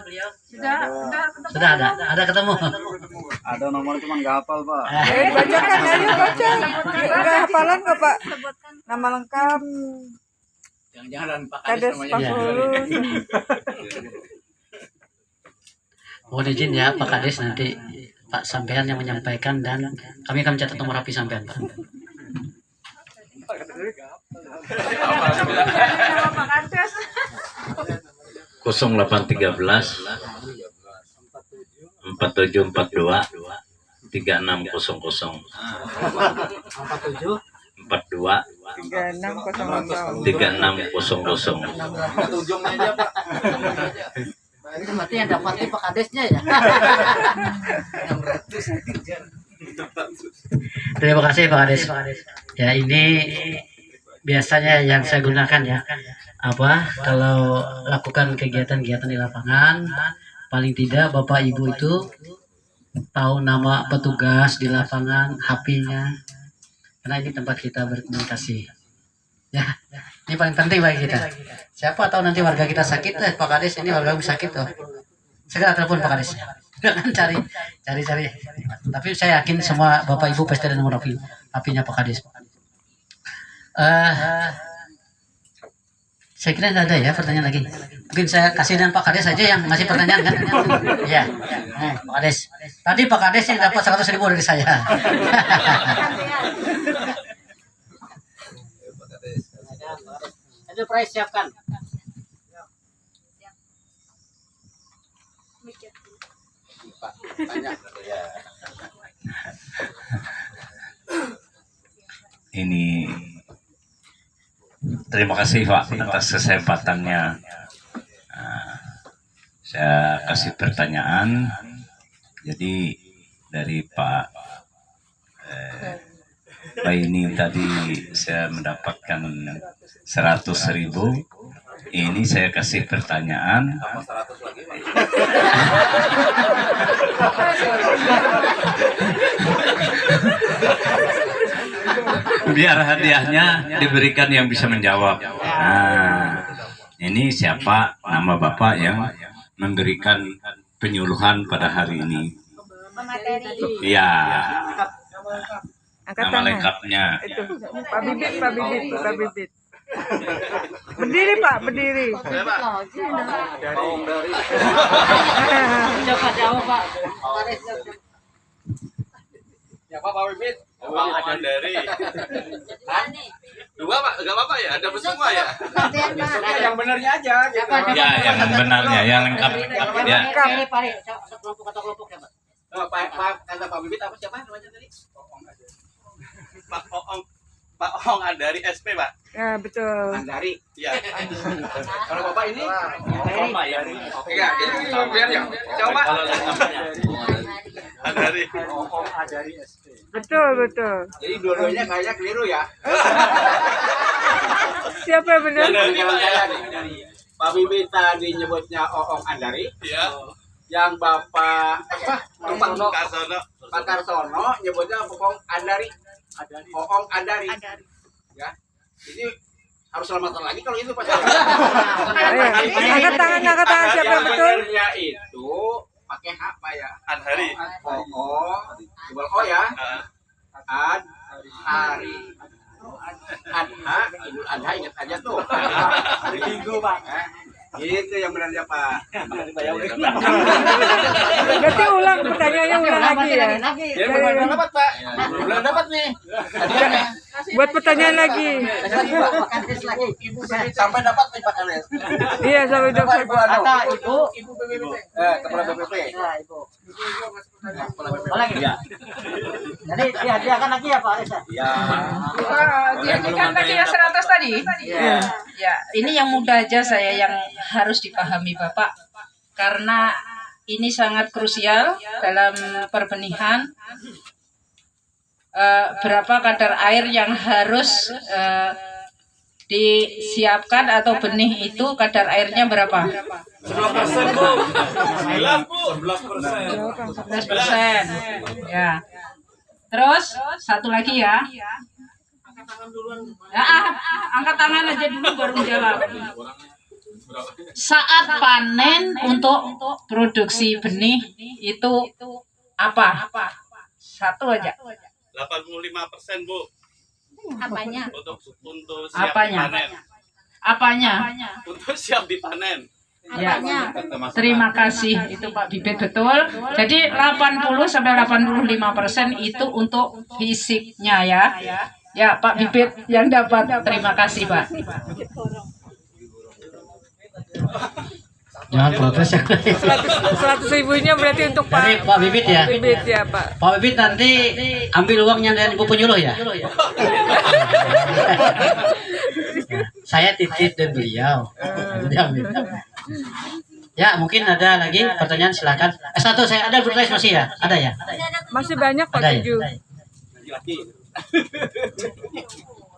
Sudah ada. Ada ketemu. Ada nomor cuman nggak hafal, Pak. Ayo dibacakan, ayo baca. Enggak hafalan kok, Pak? Nama lengkap. Jangan-jangan Pak Kades Pangkuhulu. Mohon izin ya Pak Kades, nanti Pak sampean yang menyampaikan dan kami akan mencatat nomor HP sampean Pak. 0813 4742 3600 42 3600. 3600. Ujungnya aja, Pak. Ini berarti yang dapat Pak Kadesnya ya. Terima kasih Pak Kades. Ya ini biasanya yang saya gunakan ya. Kalau lakukan kegiatan-kegiatan di lapangan, paling tidak Bapak Ibu itu tahu nama petugas di lapangan, HP-nya. Karena ini tempat kita berkomunikasi. Ya, ini paling penting bagi kita. Siapa tahu nanti warga kita sakit, Pak Kades ini warga sakit tuh. Segera telepon Pak Kades. Cari. Tapi saya yakin semua Bapak Ibu pasti ada nomor HP-nya Pak Kades. Saya kira nggak ada ya pertanyaan lagi. Mungkin saya kasih dan Pak Kades saja yang ngasih pertanyaan kan? Iya. Pak Kades. Tadi Pak Kades yang dapat 100.000 dari saya. Ada price siapkan. Ini terima kasih Pak atas kesempatannya. Saya kasih pertanyaan. Jadi dari Pak ini tadi saya mendapatkan 100.000. Ini saya kasih pertanyaan. Biar hadiahnya diberikan yang bisa menjawab. Nah, ini siapa nama Bapak yang memberikan penyuluhan pada hari ini? Iya. Nama lengkapnya. Itu Pak Bibit. Berdiri Pak, berdiri. Coba jawab Pak. Siapa Pak Bibit? Bang Mandari. Dua Pak, enggak apa-apa ya? Dapat semua ya? Gantian Pak. Yang benernya aja gitu. Ya, yang benarnya, yang lengkap. Ya. Kata Pak Bibit apa siapa namanya tadi? Pak Ong Andari SP Pak. Ya, betul. Andari. Iya. Kalau Bapak ini? ya. Oke, ya. Ini biar ya. Coba. Andari. Dari SP. Betul, betul. Jadi dua-duanya kayaknya keliru ya. Siapa yang benar? Andari Pak ya. Pak Bibit tadi nyebutnya Oong Andari. Iya. Yang Bapak Karsono. Pak Karsono nyebutnya Oong Andari. Oong Andari. Ya. Jadi harus selamatan lagi kalau itu Pak. Ayo, angkat tangan siapa yang betul? Benernya itu pakai H Pak ya. Andari. Oong, jebol O ya. Ad, hari. Adha, Idul Adha ingat aja tuh. Hari Minggu, Pak. Itu yang benarnya Pak. Berarti ulang pertanyaannya ulang lagi ya. Ya belum dapat Pak. Belum dapat nih. Tadi kan ya. Buat pertanyaan lagi. Sampai dapat nih Pak Ernest. Iya, sampai dapat. Ibu PBB. Kepala BPP. Ya. Jadi dihadiahkan lagi ya Pak Aris? Iya. Dihadirkan tadi yang 100 tadi? Iya. Ya, ini yang mudah aja saya yang harus dipahami Bapak. Karena ini sangat krusial dalam perbenihan. Berapa kadar air yang harus disiapkan atau benih itu kadar airnya berapa? 11% Bu. 11%. Ya. Terus satu lagi ya. Angkat tangan aja dulu baru menjawab. Saat panen untuk produksi benih itu apa? Satu aja. 85% Bu. Apanya? Untuk siap Apanya? dipanen. Apanya? Untuk siap dipanen. Ya. Apanya? Terima kasih itu Pak Bibit betul. Jadi 80 sampai 85% itu untuk fisiknya ya. Ya Pak Bibit yang dapat. Terima kasih Pak. Jangan protes ya. 100 ribunya berarti untuk Dari Pak Pak Bibit ya. Bibit ya Pak. Pak Bibit nanti ambil uangnya dari Ibu penyuluh ya. Saya titip dan beliau. Diambil. Ya mungkin ada lagi pertanyaan silakan. S1 saya ada bertanya masih ya? Ada ya? Masih banyak Pak Ada ya? 7.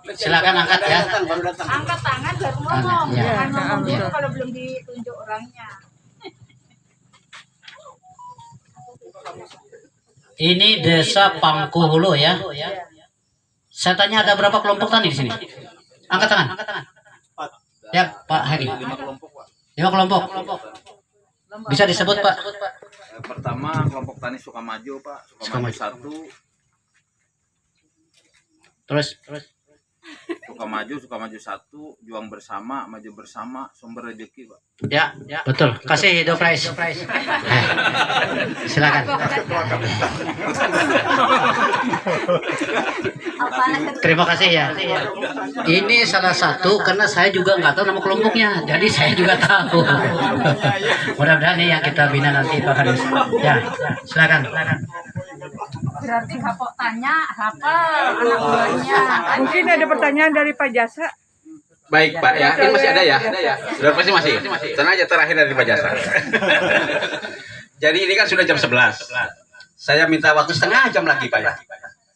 Silakan angkat ya. Angkat tangan baru ngomong. Ya. Jangan ngomong Ya. dulu kalau belum ditunjuk orangnya. Ini desa Pangkuhulu ya. Saya tanya ada berapa kelompok tani di sini? Angkat tangan. Ya Pak Heri. 5 kelompok. Bisa disebut Pak? Pertama kelompok tani Sukamaju, Pak. Sukamaju 1. Terus Sukamaju 1, juang bersama, maju bersama, sumber rezeki, Pak. ya, betul. Kasih door prize. Silakan. Terima kasih ya. Ini salah satu karena saya juga nggak tahu nama kelompoknya, jadi saya juga tahu. Mudah-mudahan nih yang kita bina nanti Pak Kadis. Ya, silakan. Berarti kapok tanya hafal anak buahnya. Mungkin ada pertanyaan dari Pak Jasa. Baik Pak ya, ini masih ada ya? Sudah pasti masih. Tenang aja terakhir dari Pak Jasa. Jadi ini kan sudah jam 11. Saya minta waktu setengah jam lagi Pak ya.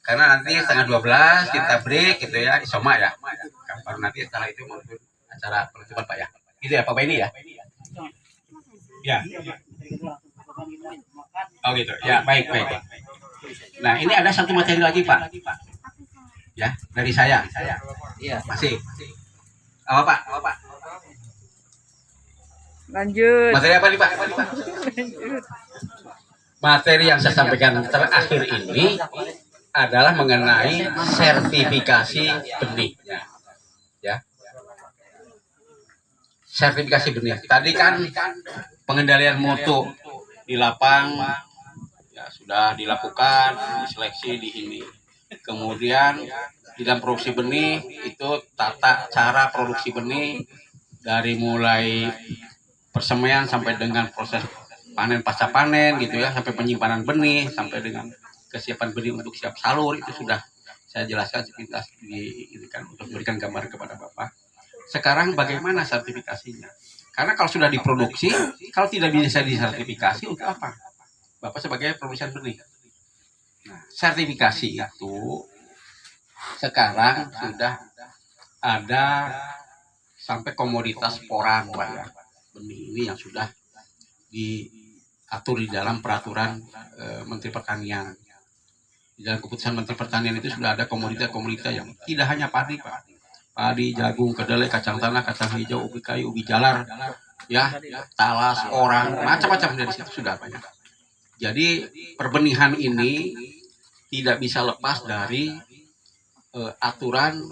Karena nanti setengah 12 kita break gitu ya, isoma ya. Baru nanti setelah itu menuju acara penutupan Pak ya. Gitu ya Pak Beni ya? Ya. Oh gitu. Ya, baik. Nah, ini ada satu materi lagi Pak. Ya, dari saya. Iya, masih. Apa Pak? Lanjut. Materi apa nih Pak? Materi yang saya sampaikan terakhir ini adalah mengenai sertifikasi benihnya. Ya. Sertifikasi benih. Tadi kan pengendalian mutu di lapang ya sudah dilakukan, diseleksi di ini. Kemudian di dalam produksi benih itu tata cara produksi benih dari mulai persemaian sampai dengan proses panen pasca panen gitu ya, sampai penyimpanan benih sampai dengan kesiapan benih untuk siap salur itu sudah saya jelaskan sepintas ini kan untuk memberikan gambaran kepada Bapak. Sekarang bagaimana sertifikasinya? Karena kalau sudah diproduksi, kalau tidak bisa disertifikasi untuk apa? Bapak sebagai produsen benih. Nah, sertifikasi itu sekarang sudah ada sampai komoditas porang, Pak ya. Benih ini yang sudah diatur di dalam peraturan Menteri Pertanian. Di dalam keputusan Menteri Pertanian itu sudah ada komoditas-komoditas yang tidak hanya padi, Pak. Padi, jagung, kedelai, kacang tanah, kacang hijau, ubi kayu, ubi jalar, ya, talas, orang, macam-macam dari situ sudah banyak. Jadi perbenihan ini tidak bisa lepas dari aturan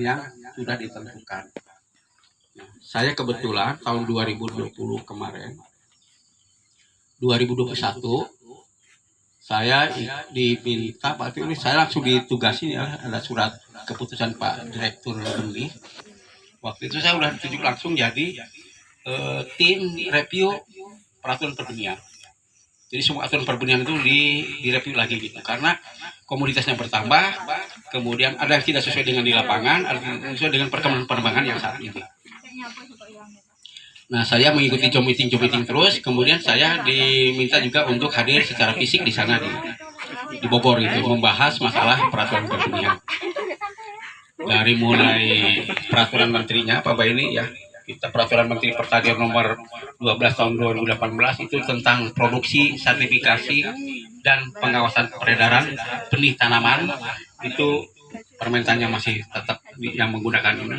yang sudah ditentukan. Saya kebetulan tahun 2020 kemarin, 2021 saya diminta Pak Firly, saya langsung ditugasi ya, ada surat keputusan Pak Direktur Benih. Waktu itu saya sudah ditunjuk langsung jadi tim review peraturan perbenihan. Jadi semua aturan perbenihan itu direview lagi gitu, karena komoditasnya bertambah, kemudian ada yang tidak sesuai dengan di lapangan, ada yang sesuai dengan perkembangan yang saat ini. Nah, saya mengikuti job meeting terus, kemudian saya diminta juga untuk hadir secara fisik di sana di Bogor gitu, membahas masalah peraturan perbenihan. Dari mulai peraturan menterinya Pak Baini ya, kita peraturan Menteri Pertanian nomor 12 tahun 2018 itu tentang produksi, sertifikasi dan pengawasan peredaran benih tanaman, itu permentannya masih tetap yang menggunakan ini.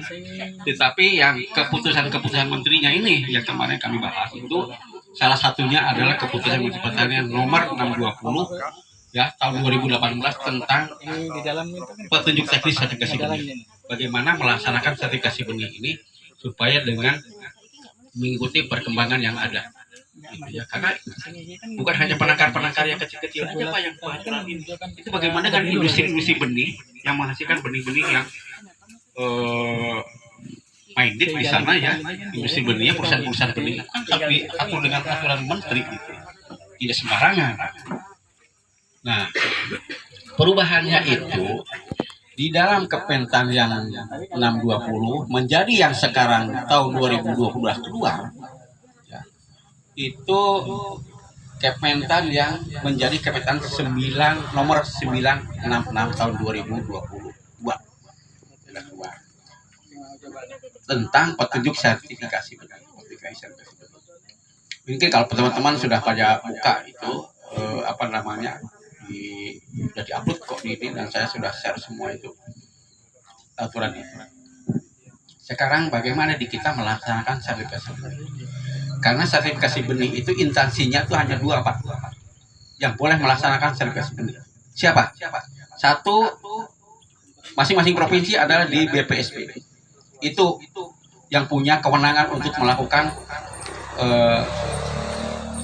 Tetapi yang keputusan menterinya ini yang kemarin kami bahas itu salah satunya adalah keputusan Menteri Pertanian nomor 620 ya tahun 2018 tentang petunjuk teknis sertifikasi benih. Bagaimana melaksanakan sertifikasi benih ini supaya dengan mengikuti perkembangan yang ada. Gitu ya, karena bukan hanya penangkar yang kecil-kecil aja Pak yang kebanyakan ini. Itu bagaimana kan industri benih yang menghasilkan benih-benih yang minded di sana ya, industri benihnya, perusahaan-perusahaan benih kan harus diatur dengan aturan menteri gitu. Tidak sembarangan. Nah, perubahannya itu di dalam Kementan yang 620 menjadi yang sekarang tahun 2012 keluar ya, itu Kementan yang menjadi Kementan nomor 966 tahun 2022 tentang petunjuk sertifikasi benih. Mungkin kalau teman-teman sudah pada buka itu sudah diupload kok di ini, dan saya sudah share semua itu aturan itu. Sekarang bagaimana di kita melaksanakan sertifikasi benih? Karena sertifikasi benih itu instansinya itu hanya dua Pak yang boleh melaksanakan sertifikasi benih. Siapa? Satu, masing-masing provinsi adalah di BPSP. Itu yang punya kewenangan untuk melakukan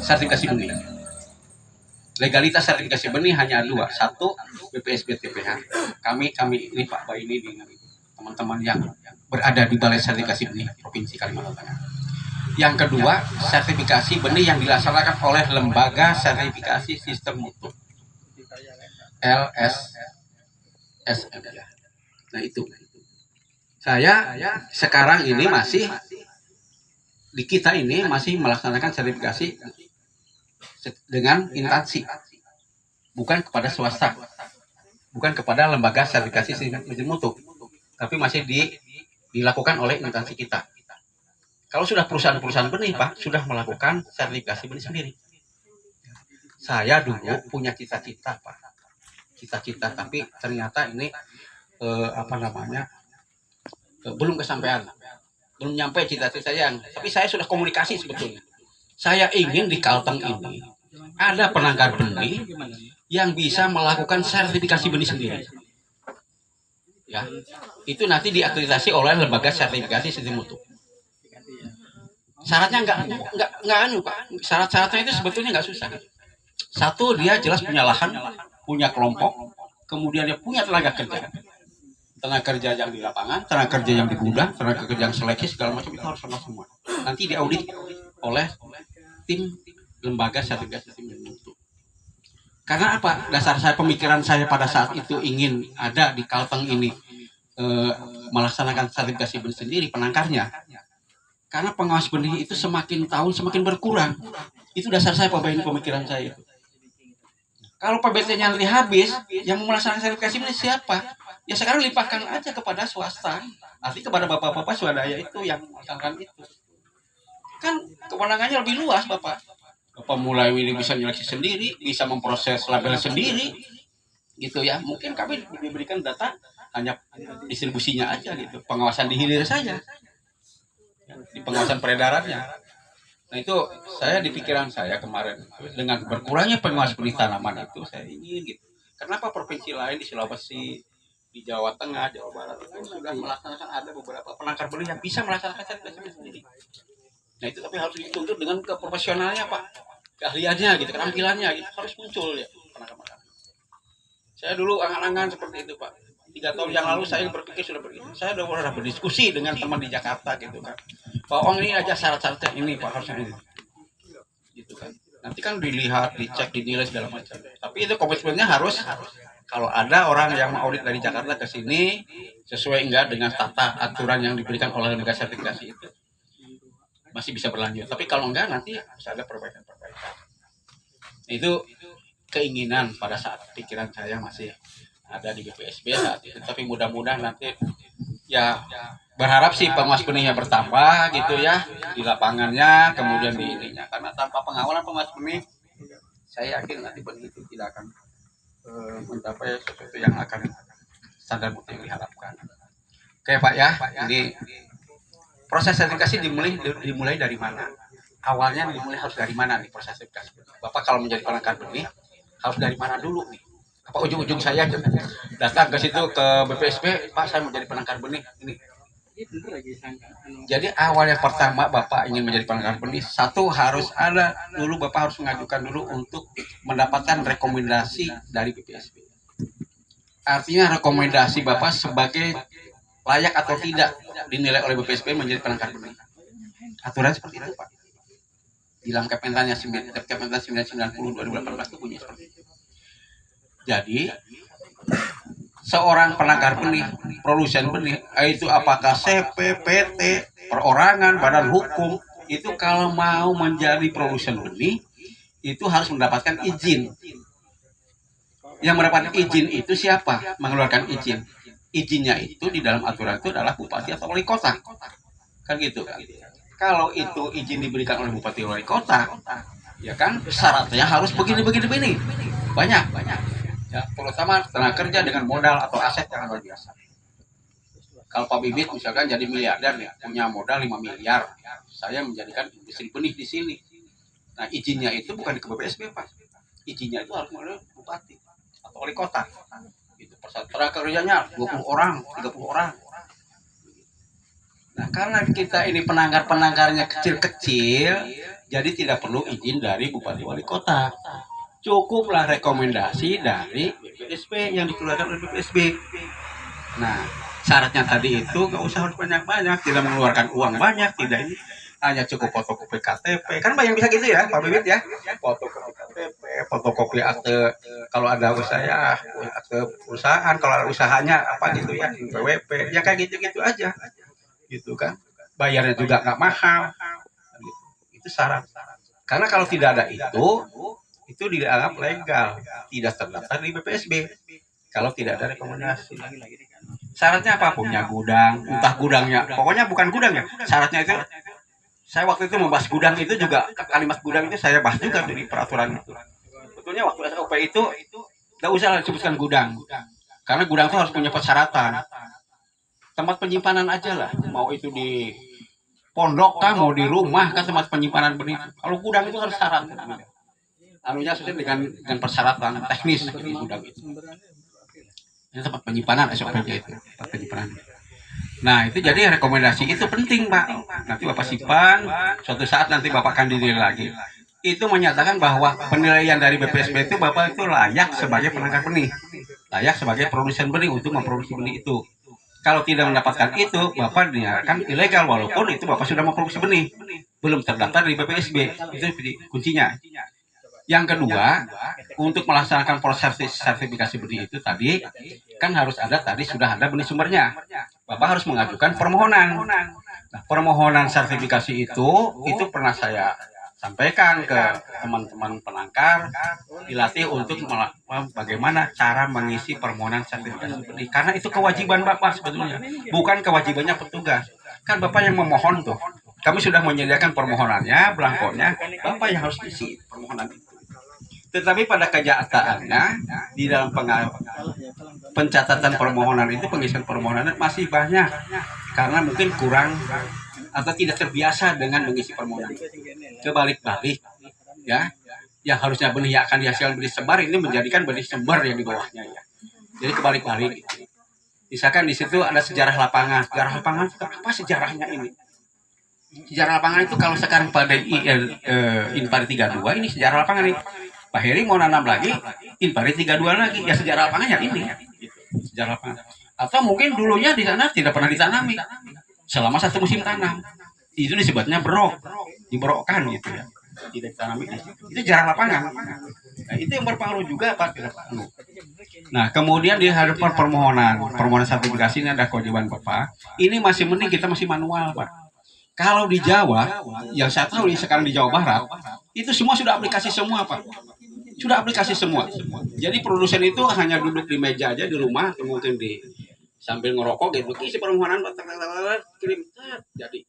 sertifikasi benih. Legalitas sertifikasi benih hanya dua. Satu, BPSP TPH. Kami ini Pak Baini dengan teman-teman yang berada di Balai Sertifikasi Benih Provinsi Kalimantan Tengah. Yang kedua, sertifikasi benih yang dilaksanakan oleh Lembaga Sertifikasi Sistem Mutu LSSM. Nah itu. Saya sekarang ini masih di kita ini masih melaksanakan sertifikasi dengan instansi, bukan kepada swasta, bukan kepada lembaga sertifikasi sistem mutu, tapi masih dilakukan oleh instansi kita. Kalau sudah perusahaan-perusahaan benih Pak sudah melakukan sertifikasi benih sendiri. Saya dulu punya cita-cita Pak, tapi ternyata ini belum kesampaian, belum nyampe cita-cita saya. Tapi saya sudah komunikasi sebetulnya. Saya ingin di Kalteng ini ada penangkar benih yang bisa melakukan sertifikasi benih sendiri. Ya, itu nanti diakreditasi oleh lembaga sertifikasi sistem mutu. Syaratnya enggak Pak. Syarat-syaratnya itu sebetulnya enggak susah. Satu, dia jelas punya lahan, punya kelompok, kemudian dia punya tenaga kerja yang di lapangan, tenaga kerja yang di gudang, tenaga kerja yang seleksi segala macam itu harus sama semua. Nanti diaudit oleh tim lembaga sertifikasi sistem dan mutu. Karena apa? Dasar saya, pemikiran saya pada saat itu ingin ada di Kalteng ini melaksanakan sertifikasi benih sendiri penangkarnya. Karena pengawas benih itu semakin tahun semakin berkurang. Itu dasar saya, Pak, ini pemikiran saya itu. Kalau PBT-nya nanti habis, yang mau melaksanakan sertifikasi benih siapa? Ya sekarang limpahkan aja kepada swasta. Artinya kepada bapak-bapak swadaya itu yang melaksanakan itu. Kan kewenangannya lebih luas, Bapak. Bapak mulai ini bisa nyeleksi sendiri, bisa memproses label sendiri, gitu ya. Mungkin kami diberikan data hanya distribusinya aja gitu, pengawasan di hilir saja, di pengawasan peredarannya. Nah itu saya di pikiran saya kemarin dengan berkurangnya pengawas benih tanaman itu saya ingin gitu. Kenapa provinsi lain di Sulawesi, di Jawa Tengah, Jawa Barat itu sudah melaksanakan, ada beberapa penangkar benih yang bisa melaksanakan sertifikasi sendiri. Nah itu tapi harus dituntut dengan keprofesionalnya, Pak, keahliannya gitu, keterampilannya gitu, harus muncul ya penangkar. Saya dulu angan-angan seperti itu, Pak. 3 tahun yang lalu saya berpikir sudah begitu. Saya sudah pernah berdiskusi dengan teman di Jakarta gitu kan. Pak, ini aja syarat-syaratnya ini, Pak, harusnya ini. Gitu kan. Nanti kan dilihat, dicek, dinilai segala macam. Tapi itu komitmennya harus kalau ada orang yang mau audit dari Jakarta ke sini sesuai enggak dengan tata aturan yang diberikan oleh lembaga sertifikasi itu, masih bisa berlanjut. Tapi kalau enggak nanti harus ada perbaikan-perbaikan. Itu keinginan pada saat pikiran saya masih ada di BPSB saat itu. Tapi mudah-mudahan nanti ya berharap sih pengawas benihnya bertambah gitu ya di lapangannya, kemudian di ininya. Karena tanpa pengawalan pengawas benih, saya yakin nanti benih itu tidak akan mencapai sesuatu yang akan standar mutu yang diharapkan. Oke, Pak ya, ini proses sertifikasi dimulai dari mana? Awalnya dimulai harus dari mana nih proses sertifikasi? Bapak kalau menjadi penangkar benih harus dari mana dulu nih? Apa ujung-ujung saya datang ke situ ke BPSB, Pak saya mau jadi penangkar benih ini. Jadi awal yang pertama Bapak ingin menjadi penangkar benih, satu harus ada dulu, Bapak harus mengajukan dulu untuk mendapatkan rekomendasi dari BPSB. Artinya rekomendasi Bapak sebagai layak atau tidak dinilai oleh BPSB menjadi penangkar benih. Aturan seperti itu, Pak. Di dalam Kementannya 990/2018 itu bunyi seperti itu. Jadi seorang penangkar benih, produsen benih, itu apakah CP, PT, perorangan, badan hukum, itu kalau mau menjadi produsen benih itu harus mendapatkan izin. Yang mendapatkan izin itu siapa? Mengeluarkan izin. Izinnya itu di dalam aturan itu adalah bupati atau wali kota, kan gitu kan. Kalau itu izin diberikan oleh bupati wali kota, ya kan syaratnya harus begini banyak ya, terutama tenaga kerja dengan modal atau aset yang luar biasa. Kalau Pak Bibit misalkan jadi miliarder nih, punya modal 5 miliar, saya menjadikan industri benih di sini. Nah izinnya itu bukan ke BPSB, Pak, izinnya itu harus melalui bupati atau wali kota. Itu tenaga kerjanya 20 orang, 30 orang. Nah, karena kita ini penangkar-penangkarnya kecil-kecil, jadi tidak perlu izin dari bupati wali kota. Cukuplah rekomendasi dari BPSB yang dikeluarkan oleh BPSB. Nah, syaratnya tadi itu nggak usah harus banyak-banyak, tidak mengeluarkan uang banyak, tidak ini. Hanya cukup fotokopi KTP. Kan banyak bisa gitu ya, Pak Bibit ya. Fotokopi KTP, fotokopi akte kalau ada usaha ya, akte perusahaan, kalau ada usahanya apa gitu ya, PWP, ya kayak gitu-gitu aja. Gitu kan. Bayarnya juga nggak mahal. Gitu. Itu syarat. Karena kalau tidak ada itu dianggap legal, tidak terdaftar di BPSB. Kalau tidak ada rekomendasi. Syaratnya apa? Punya gudang, entah gudangnya, pokoknya bukan gudang ya. Syaratnya itu saya waktu itu membahas gudang itu juga, kalimat gudang itu saya bahas juga dari peraturan itu. Betulnya waktu SOP itu nggak usah disebutkan gudang, karena gudang itu harus punya persyaratan. Tempat penyimpanan aja lah, mau itu di pondok kah, mau di rumah kan tempat penyimpanan benih. Kalau gudang itu harus syarat. Anunya sesuai dengan persyaratan teknis di gudang itu. Ini tempat penyimpanan SOP-nya itu, tempat penyimpanan. Nah itu jadi rekomendasi itu penting, Pak. Nanti Bapak simpan, suatu saat nanti Bapak akan dinilai lagi. Itu menyatakan bahwa penilaian dari BPSB itu Bapak itu layak sebagai penangkar benih. layak sebagai produsen benih untuk memproduksi benih itu. Kalau tidak mendapatkan itu, Bapak dinyatakan ilegal walaupun itu Bapak sudah memproduksi benih, belum terdaftar di BPSB. Itu kuncinya. Yang kedua, untuk melaksanakan proses sertifikasi benih itu tadi kan harus ada sudah ada benih sumbernya. Bapak harus mengajukan permohonan. Nah, permohonan sertifikasi itu pernah saya sampaikan ke teman-teman penangkar, dilatih untuk bagaimana cara mengisi permohonan sertifikasi benih. Karena itu kewajiban Bapak sebetulnya, bukan kewajibannya petugas. Kan Bapak yang memohon tuh. Kami sudah menyediakan permohonannya, belangkonya, Bapak yang harus isi permohonan itu. Tetapi pada kenyataannya di dalam pencatatan permohonan itu, pengisian permohonan masih banyak karena mungkin kurang atau tidak terbiasa dengan mengisi permohonan. Kebalik-balik, ya, yang harusnya benih yang akan dihasilkan benih sebar ini menjadikan benih sebar yang di bawahnya, ya. Jadi kebalik-balik. Misalkan di situ ada sejarah lapangan. Sejarah lapangan apa sejarahnya ini? Sejarah lapangan itu kalau sekarang pada Inpari 32 ini sejarah lapangan ini. Pak Heri mau nanam lagi, Inpari 32 lagi, ya sejarah lapangannya ini. Gitu. Sejarah lapangan. Atau mungkin dulunya di sana tidak pernah ditanami selama 1 musim tanam. Itu disebutnya berok, diberokkan gitu ya. Tidak ditanami. Itu sejarah lapangan. Nah, itu yang berpengaruh juga Pak. Nah, kemudian di hadapan permohonan sertifikasi ini ada kewajiban Bapak. Ini masih mending kita masih manual Pak. Kalau di Jawa, yang saya tahu ini sekarang di Jawa Barat, itu semua sudah aplikasi semua Pak. Sudah aplikasi semua. Jadi produsen itu hanya duduk di meja aja di rumah, mungkin di sambil ngerokok gitu, isi permohonan, kirim, jadi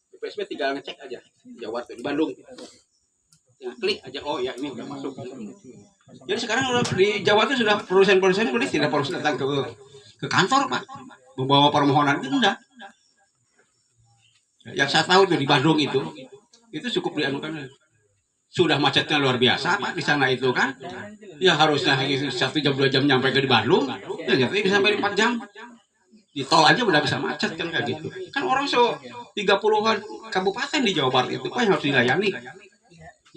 BPSB tinggal ngecek aja. Jawa tuh di Bandung, ya, klik aja, oh ya ini udah masuk. Jadi sekarang di Jawa tuh sudah produsen-produsen tidak perlu datang ke kantor Pak, membawa permohonan itu enggak. Yang saya tahu tuh di Bandung itu cukup dianukan. Sudah macetnya luar biasa Pak di sana itu kan. Ya harusnya 1 jam 2 jam nyampe ke di Bandung, ya nyatanya bisa sampai 4 jam. Di tol aja udah bisa macet kan kayak gitu. Kan orang 30-an kabupaten di Jawa Barat itu Pak yang harus dilayani.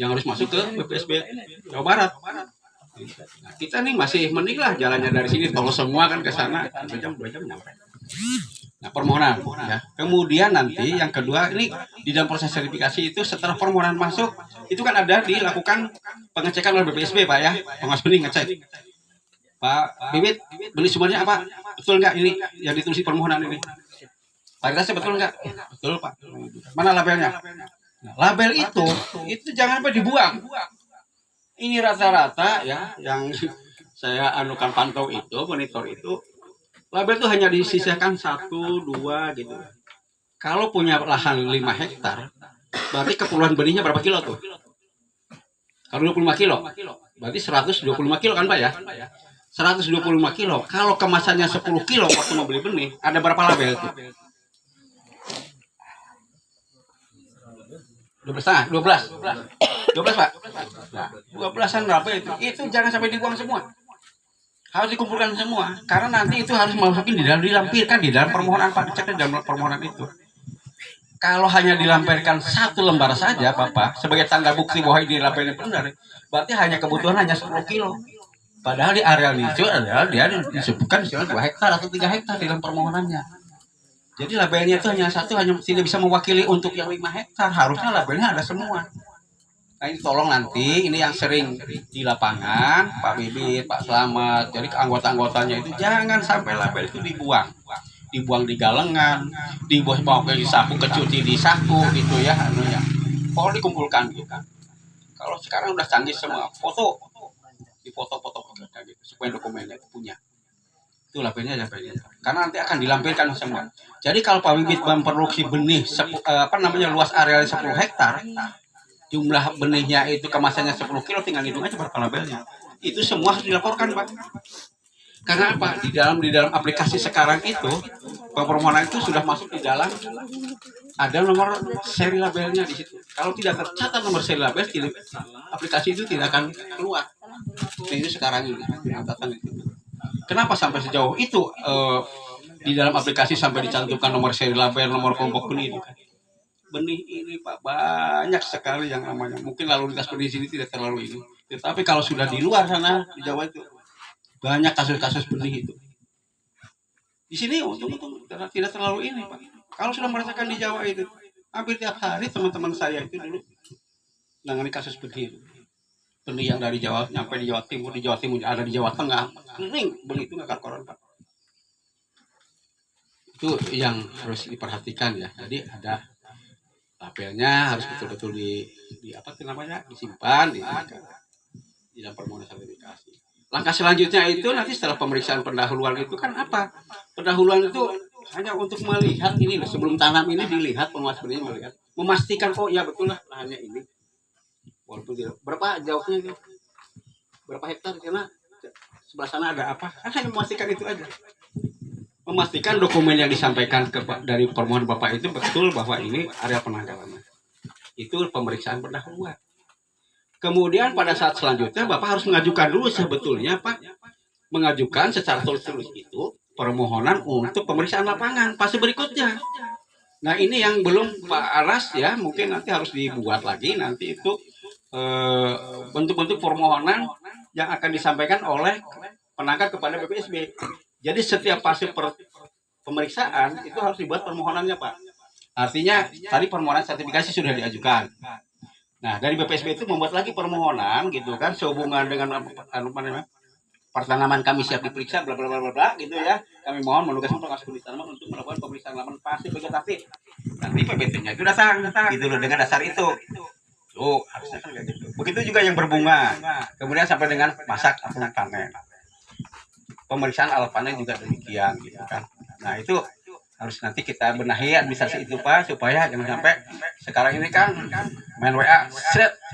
Yang harus masuk ke BPSB Jawa Barat. Nah, kita nih masih mending lah jalannya dari sini tol semua kan ke sana 1 jam 2 jam nyampe. Nah, permohonan ya. Kemudian nanti yang kedua ini di dalam proses sertifikasi itu setelah permohonan masuk itu kan ada dilakukan pengecekan oleh BPSB Pak ya. Pengawas benih ngecek. Pak Bibit, benih sumbernya apa? Betul nggak ini yang ditulis di permohonan ini? Varietasnya betul nggak? Betul Pak. Mana labelnya? Nah, label itu jangan sampai dibuang. Ini rata-rata ya yang saya anukan pantau itu, monitor itu. Label itu hanya disisihkan 1, 2 gitu. Kalau punya lahan 5 hektar, berarti keperluan benihnya berapa kilo tuh? Kalau 25 kilo, berarti 125 kilo kan Pak ya? 125 kilo. Kalau kemasannya 10 kilo waktu mau beli benih, ada berapa label tuh? 12 Pak? Nah, 12-an label itu jangan sampai dibuang semua. Harus dikumpulkan semua karena nanti itu harus masukin dilampirkan di dalam permohonan Pak, dicek di dalam permohonan itu. Kalau hanya dilampirkan 1 lembar saja Bapak sebagai tanda bukti bahwa ini labelnya benar, berarti hanya kebutuhan hanya 10 kilo. Padahal di area itu adalah dia disebutkan 2 hektar atau 3 hektar di dalam permohonannya. Jadi labelnya itu hanya 1, hanya tidak bisa mewakili untuk yang 5 hektar. Harusnya labelnya ada semua. Nah ini tolong nanti, ini yang sering di lapangan, Pak Bibit, Pak Slamet, jadi anggota-anggotanya itu jangan sampai label itu dibuang. Dibuang di galengan, dibawa ke saku, kecuci di saku gitu ya. Pokoknya dikumpulkan gitu kan. Kalau sekarang udah canggih semua, foto, dipoto-foto gitu, supaya dokumennya punya. Itu labelnya. Karena nanti akan dilampirkan semua. Jadi kalau Pak Bibit memproduksi benih, luas area 10 hektar, jumlah benihnya itu kemasannya 10 kilo, tinggal hitung aja berapa labelnya. Itu semua harus dilaporkan Pak. Karena apa? Di dalam aplikasi sekarang itu permohonan itu sudah masuk di dalam ada nomor seri labelnya di situ. Kalau tidak tercatat nomor seri label, aplikasi itu tidak akan keluar. Nah, itu sekarang ini catatan itu. Kenapa sampai sejauh itu di dalam aplikasi sampai dicantumkan nomor seri label, nomor kelompok benih itu kan? Benih ini Pak banyak sekali yang namanya. Mungkin lalu lintas benih di sini tidak terlalu ini. Tetapi kalau sudah di luar sana di Jawa itu Banyak kasus-kasus benih itu. Di sini untung tidak terlalu ini Pak. Kalau sudah merasakan di Jawa itu, hampir tiap hari teman-teman saya itu dulu menangani kasus benih itu. Benih yang dari Jawa nyampe di Jawa Timur ada di Jawa Tengah, kering benih itu nggak koron Pak. Itu yang harus diperhatikan ya. Jadi ada labelnya harus betul-betul di apa tuh namanya disimpan di dalam permohonan sertifikasi. Langkah selanjutnya itu nanti setelah pemeriksaan pendahuluan itu kan apa? Pendahuluan itu hanya untuk melihat ini loh, sebelum tanam ini dilihat penguas benihnya melihat, memastikan oh ya betul lah lahannya ini. Walaupun tidak berapa jauhnya itu, berapa hektar karena sebelah sana ada apa? Kan hanya memastikan itu aja. Memastikan dokumen yang disampaikan dari permohonan Bapak itu betul bahwa ini area penangkalannya. Itu pemeriksaan pendahuluan. Kemudian pada saat selanjutnya Bapak harus mengajukan dulu sebetulnya Pak, mengajukan secara tertulis itu permohonan untuk pemeriksaan lapangan fase berikutnya. Nah ini yang belum Pak Aras ya, mungkin nanti harus dibuat lagi nanti itu bentuk-bentuk permohonan yang akan disampaikan oleh penangkap kepada BPSB. Jadi setiap fase pemeriksaan itu harus dibuat permohonannya Pak. Artinya tadi permohonan sertifikasi sudah diajukan. Nah dari BPSB itu membuat lagi permohonan gitu kan sehubungan dengan pertanaman kami siap diperiksa bla bla bla bla gitu ya. Kami mohon menugaskan pengawas kondisi tanaman untuk melakukan pemeriksaan lapangan fase vegetatif. Nanti PBT-nya itu datang gitu loh dengan dasar itu. Tuh harusnya kan gitu. Begitu juga yang berbunga. Kemudian sampai dengan masak ataupun panen. Pemeriksaan alat panen juga demikian gitu kan. Nah itu harus nanti kita benahi administrasi itu Pak supaya jangan sampai sekarang ini kan main WA,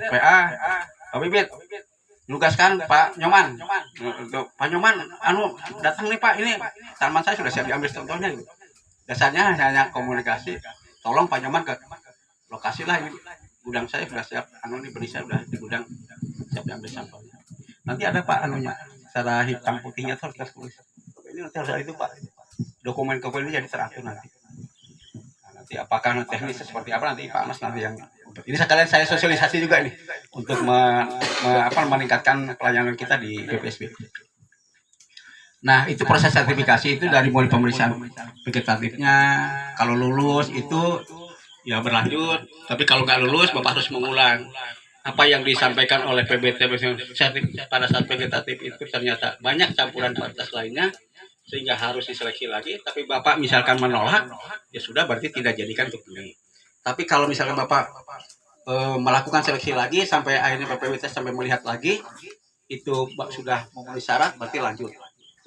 WA, Pak Bibit, nugaskan Pak Nyoman, Pak Nyoman, datang nih Pak ini tanaman saya sudah siap diambil contohnya gitu. Dasarnya hanya komunikasi, tolong Pak Nyoman ke lokasi lah ini gudang saya sudah siap, ini benih saya sudah di gudang siap diambil sampelnya. Nanti ada Pak secara hitam putihnya tuh harus tulis. Ini nanti harus ada itu Pak. Dokumen-dokumen ini jadi teratur nanti. Nah, nanti apakah teknis seperti apa nanti Pak Anas nanti yang untuk ini sekalian saya sosialisasi juga nih untuk meningkatkan pelayanan kita di BPSB. Nah itu proses sertifikasi itu dari mulai pemeriksaan vegetatifnya, kalau lulus itu ya berlanjut. Tapi kalau nggak lulus Bapak harus mengulang. Apa yang disampaikan oleh PBT pada saat vegetatif itu ternyata banyak campuran varietas lainnya sehingga harus diseleksi lagi. Tapi Bapak misalkan menolak, ya sudah berarti tidak jadikan untuk benih. Tapi kalau misalkan Bapak melakukan seleksi lagi sampai akhirnya PPWT sampai melihat lagi itu sudah memenuhi syarat, berarti lanjut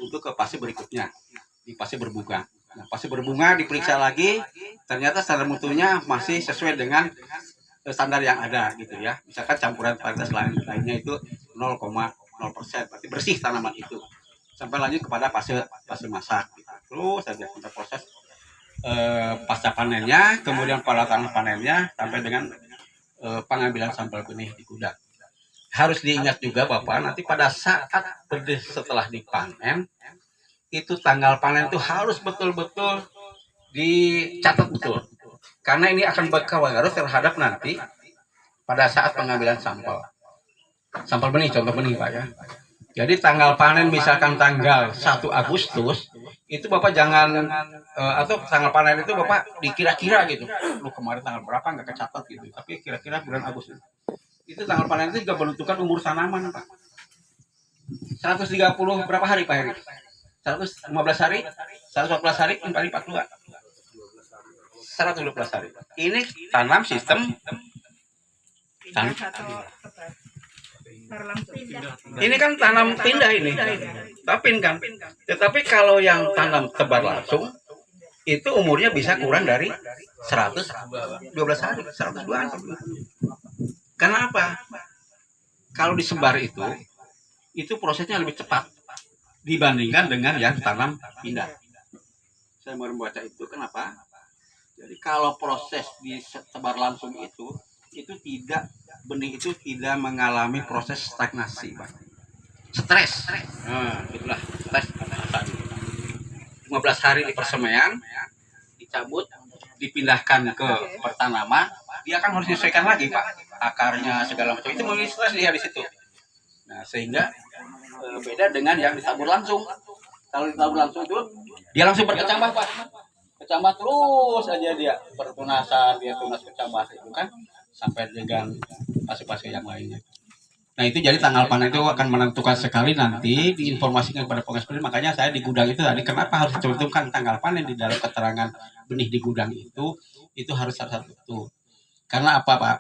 untuk ke fase berikutnya di fase berbunga. Nah, fase berbunga diperiksa lagi, ternyata standar mutunya masih sesuai dengan standar yang ada gitu ya. Misalkan campuran varietas lainnya itu 0,0%, berarti bersih tanaman itu. Sampai lanjut kepada fase masak gitu. Terus saja sampai proses pasca panennya, kemudian pada tangan panennya sampai dengan pengambilan sampel benih di gudang. Harus diingat juga Bapak, nanti pada saat benih setelah dipanen itu tanggal panen itu harus betul-betul dicatat betul. Karena ini akan berpengaruh terhadap nanti pada saat pengambilan sampel benih, contoh benih Pak ya. Jadi tanggal panen misalkan tanggal 1 Agustus itu Bapak jangan atau tanggal panen itu Bapak dikira-kira gitu. Lu kemarin tanggal berapa nggak kecatat gitu. Tapi kira-kira bulan Agustus. Itu tanggal panen itu juga menentukan umur tanaman Pak. 130 berapa hari Pak Heri? 115 hari, 114 hari, 42. 112 hari. Ini tanam sistem ini kan tanam pindah ini, tapin kan. Tetapi kalau yang tanam tebar langsung itu umurnya bisa kurang dari 112 hari, 102 hari. Karena apa? Kalau disebar itu prosesnya lebih cepat dibandingkan dengan yang tanam pindah. Saya mau membaca itu kenapa? Jadi kalau proses disebar langsung itu tidak benih itu tidak mengalami proses stagnasi, Pak. Stres. Nah, itulah stres. 15 hari di persemaian, dicabut, dipindahkan ke pertanaman, dia kan harus disesuaikan lagi, Pak. Akarnya segala macam itu memiliki stres dia di situ. Nah, sehingga beda dengan yang ditabur langsung. Kalau ditabur langsung itu dia langsung berkecambah Pak. Kecambah terus aja dia pertunasan, dia tunas kecambah itu kan sampai dengan fase-fase yang lainnya. Nah itu jadi tanggal panen itu akan menentukan sekali nanti diinformasikan kepada penguas benih. Makanya saya di gudang itu tadi kenapa harus dicantumkan tanggal panen di dalam keterangan benih di gudang itu harus salah satu itu. Karena apa Pak?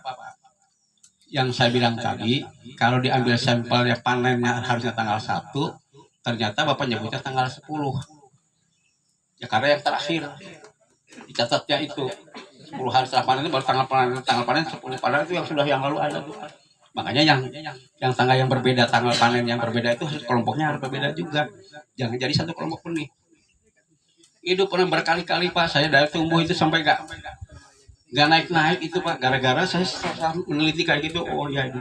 Yang saya bilang tadi, kalau diambil sampelnya panennya harusnya tanggal 1, ternyata Bapak nyebutnya tanggal 10. Ya karena yang terakhir dicatatnya itu 10 hari setelah panen itu baru tanggal panen 10, padahal itu yang sudah yang lalu ada tuh. Makanya yang tanggal yang berbeda, tanggal panen yang berbeda itu kelompoknya harus berbeda juga. Jangan jadi satu kelompok benih. Itu pernah berkali-kali Pak, saya dari tumbuh itu sampai nggak naik-naik itu Pak, gara-gara saya meneliti kayak gitu. Oh ya ini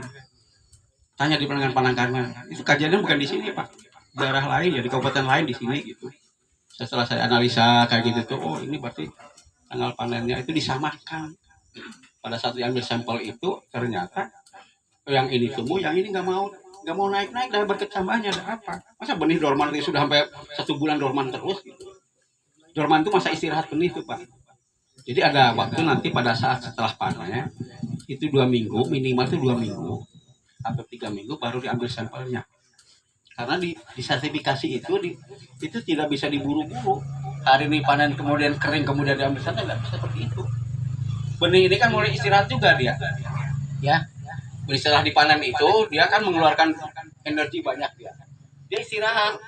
tanya di penanganan itu kajiannya bukan di sini Pak, daerah lain ya, di kabupaten lain di sini gitu. Setelah saya analisa kayak gitu tuh, oh ini berarti tanggal panennya itu disamakan. Pada saat diambil sampel itu ternyata yang ini tumbuh, yang ini nggak mau naik-naik dan berkecambahnya. Ada apa? Masa benih dorman itu sudah sampai 1 bulan dorman terus gitu. Dorman itu masa istirahat benih tuh Pak. Jadi ada waktu nanti pada saat setelah panen itu 2 minggu, minimal itu 2 minggu atau 3 minggu baru diambil sampelnya. Karena di sertifikasi itu tidak bisa diburu-buru. Hari ini panen kemudian kering kemudian diambil sampel, nggak bisa seperti itu. Benih ini kan mulai istirahat juga dia, ya. Setelah dipanen itu dia kan mengeluarkan energi banyak dia istirahat.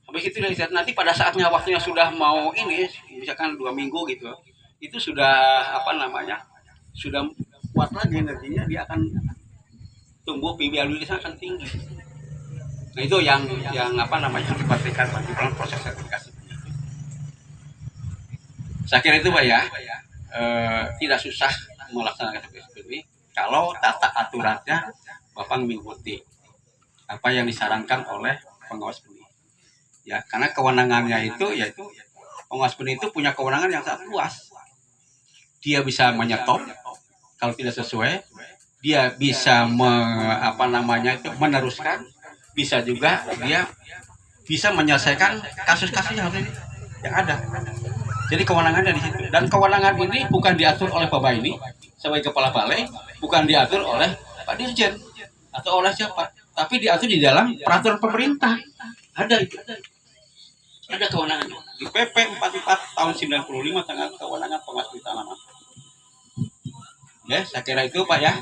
Habis itu dia istirahat, nanti pada saatnya waktunya sudah mau ini, misalkan 2 minggu gitu, itu sudah sudah kuat lagi energinya, dia akan tumbuh PBL-nya akan tinggi. Nah itu yang dipastikan di dalam proses sertifikasi. Saya kira itu Pak ya, tidak susah melaksanakan sertifikasi ini kalau tata aturannya Bapak mengikuti apa yang disarankan oleh pengawas benih. Ya, karena kewenangannya itu yaitu pengawas benih itu punya kewenangan yang sangat luas. Dia bisa menyetop kalau tidak sesuai, dia bisa meneruskan. Bisa juga dia bisa menyelesaikan kasus-kasus yang ada. Jadi kewenangannya di situ. Dan kewenangan ini bukan diatur oleh Bapak ini sebagai kepala balai, bukan diatur oleh Pak Dirjen atau oleh siapa, tapi diatur di dalam peraturan pemerintah. Ada itu. Ada kewenangannya. Di PP 44 tahun 95 tentang kewenangan pengawas benih tanaman. Ya, saya kira itu Pak ya.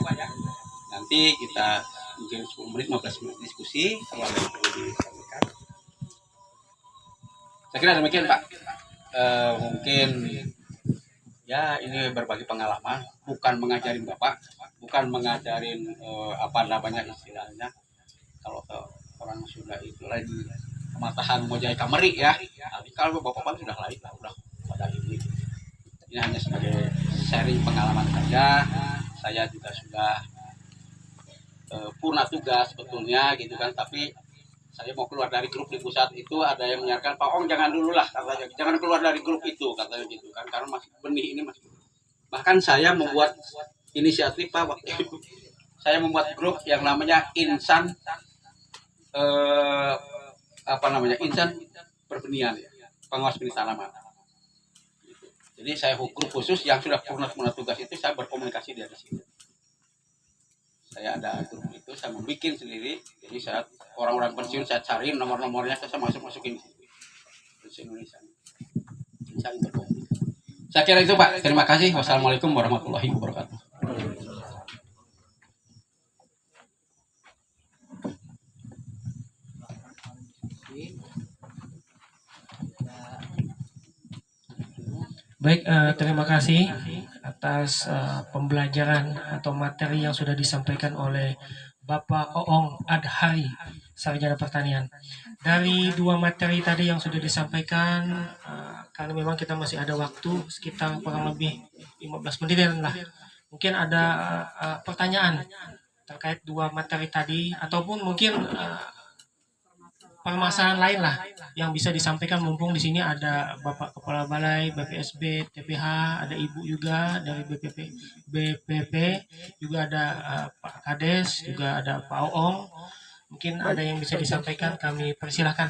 Nanti kita mungkin 10 menit, 15 menit diskusi kalau ada yang perlu disampaikan. Saya kira demikian Pak. Mungkin ya ini berbagi pengalaman, bukan mengajarin Bapak, bukan mengajarin istilahnya kalau orang sudah itu lagi kematahan mau jadi kameri ya. Tapi kalau Bapak sudah lain lah, udah pada ini. Ini hanya sebagai sharing pengalaman saja. Saya juga sudah purna tugas sebetulnya gitu kan, tapi saya mau keluar dari grup di pusat itu ada yang menyarankan Pak Ong jangan dulu lah katanya, jangan keluar dari grup itu katanya gitu kan, karena masih benih ini masih. Bahkan saya membuat inisiatif Pak waktu itu, saya membuat grup yang namanya Insan Insan Perbenihan ya, pengawas benih tanaman. Jadi saya grup khusus yang sudah purna tugas itu saya berkomunikasi dari sini. Saya ada grup itu, saya membuat sendiri. Jadi saya orang-orang pensiun saya cari nomor-nomornya, saya masukin di sini. Pensiun Indonesia. Saya kira itu Pak. Terima kasih. Wassalamualaikum warahmatullahi wabarakatuh. Baik, terima kasih atas pembelajaran atau materi yang sudah disampaikan oleh Bapak Oong Adhari, Sarjana Pertanian. Dari 2 materi tadi yang sudah disampaikan, karena memang kita masih ada waktu sekitar kurang lebih 15 menit lah. Mungkin ada pertanyaan terkait 2 materi tadi, ataupun mungkin permasalahan lain lah yang bisa disampaikan, mumpung di sini ada Bapak Kepala Balai, BPSB, TPH, ada Ibu juga dari BPP, juga ada Pak Kades, juga ada Pak Oong. Mungkin ada yang bisa disampaikan, kami persilahkan.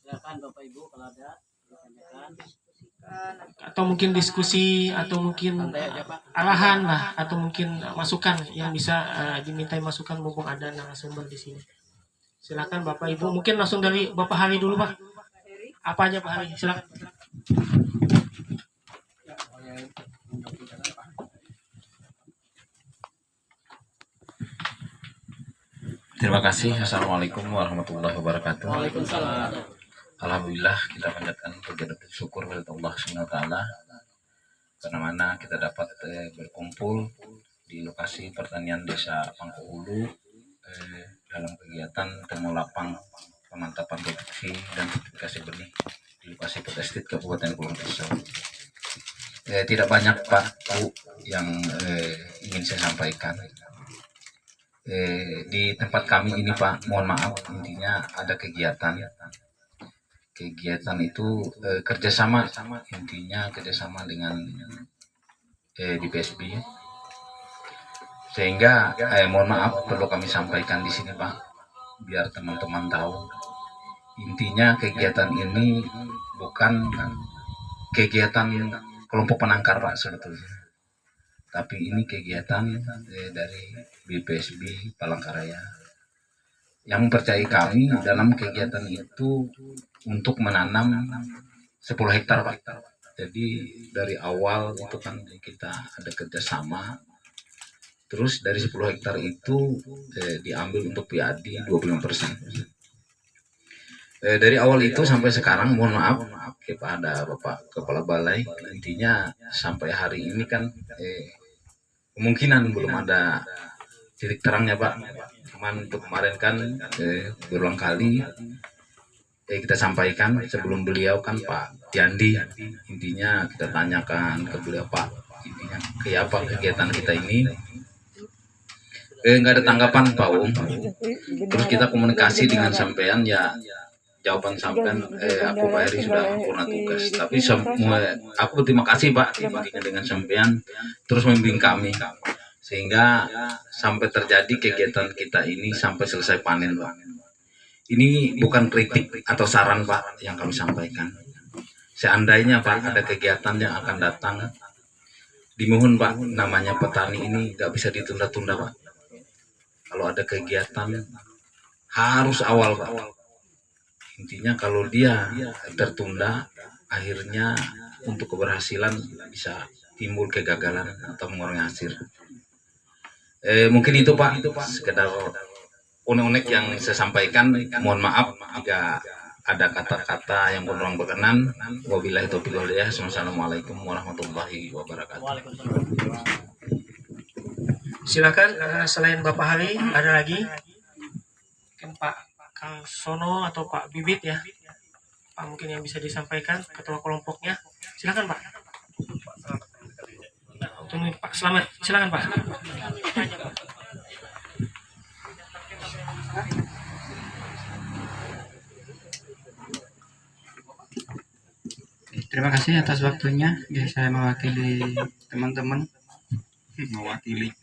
Silakan Bapak Ibu kalau ada ditanyakan. Atau mungkin diskusi, atau mungkin arahan lah, atau mungkin masukan yang bisa dimintai masukan mumpung ada narasumber di sini. Silakan Bapak Ibu, mungkin langsung dari Bapak Hari dulu Pak. Apa aja Pak Hari? Silakan. Terima kasih. Assalamualaikum warahmatullahi wabarakatuh. Waalaikumsalam. Alhamdulillah kita panjatkan puji dan syukur kepada Allah Subhanahu wa taala karena mana kita dapat berkumpul di lokasi pertanian Desa Pangkuhulu dalam kegiatan temu lapang pemantapan produksi dan sertifikasi benih di lokasi Petestit Kabupaten Kulon Pisau. Tidak banyak Pak Bu yang ingin saya sampaikan. Di tempat kami ini Pak, mohon maaf, intinya ada kegiatan itu kerjasama, intinya kerjasama dengan DPSB, sehingga mohon maaf perlu kami sampaikan di sini Pak, biar teman-teman tahu, intinya kegiatan ini bukan kegiatan kelompok penangkar Pak sebetulnya, tapi ini kegiatan dari BPSB Palangkaraya yang mempercayai kami dalam kegiatan itu untuk menanam 10 hektar Pak. Jadi dari awal itu kan kita ada kerjasama, terus dari 10 hektar itu diambil untuk PAD 25%. Dari awal itu sampai sekarang, mohon maaf kepada Bapak Kepala Balai, intinya sampai hari ini kan kemungkinan belum ada titik terangnya Pak. Cuman untuk kemarin kan berulang kali kita sampaikan sebelum beliau kan Pak Tiandi, intinya kita tanyakan ke beliau Pak, intinya kayak apa kegiatan kita ini, nggak ada tanggapan Pak Om. Terus kita komunikasi dengan sampean, ya jawaban sampean aku Pak Heri sudah sempurna tugas, tapi semua aku terima kasih Pak dengan sampean terus membimbing kami sehingga sampai terjadi kegiatan kita ini sampai selesai panen Pak. Ini bukan kritik atau saran Pak yang kami sampaikan. Seandainya Pak ada kegiatan yang akan datang, dimohon Pak, namanya petani ini nggak bisa ditunda-tunda Pak. Kalau ada kegiatan harus awal Pak. Intinya kalau dia tertunda, akhirnya untuk keberhasilan bisa timbul kegagalan atau mengurangi hasil. Mungkin itu Pak, sekedar unek-unek yang saya sampaikan. Mohon maaf jika ada kata-kata yang kurang berkenan. Wabillahi taufiq wal hidayah. Wassalamualaikum warahmatullahi wabarakatuh. Silakan, selain Bapak Hari ada lagi mungkin Pak Kang Sono atau Pak Bibit ya Pak, mungkin yang bisa disampaikan ketua kelompoknya. Silakan Pak. Tunggu Pak Selamat, silakan Pak. Terima kasih atas waktunya. Ya, saya mewakili teman-teman. Mewakili.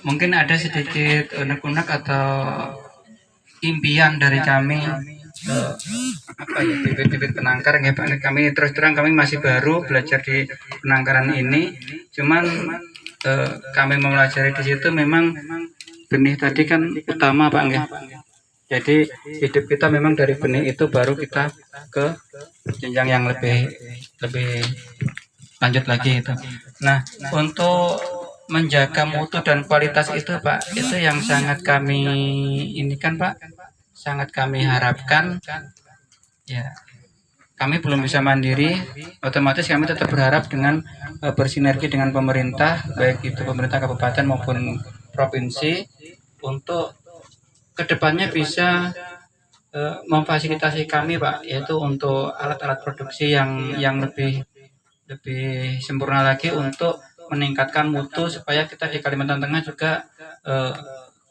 Mungkin ada sedikit unek-unek atau impian dari kami, apa ya, bibit-bibit penangkar ya Pak. Kami terus terang kami masih baru belajar di penangkaran ini. Cuman kami mempelajari di situ memang benih tadi kan utama Pak ya. Jadi hidup kita memang dari benih itu baru kita ke jenjang yang lebih lanjut lagi itu. Nah, untuk menjaga mutu dan kualitas itu Pak, itu yang sangat kami ini kan Pak, sangat kami harapkan ya. Kami belum bisa mandiri, otomatis kami tetap berharap dengan bersinergi dengan pemerintah, baik itu pemerintah kabupaten maupun provinsi, untuk kedepannya bisa memfasilitasi kami Pak, yaitu untuk alat-alat produksi yang lebih sempurna lagi untuk meningkatkan mutu supaya kita di Kalimantan Tengah juga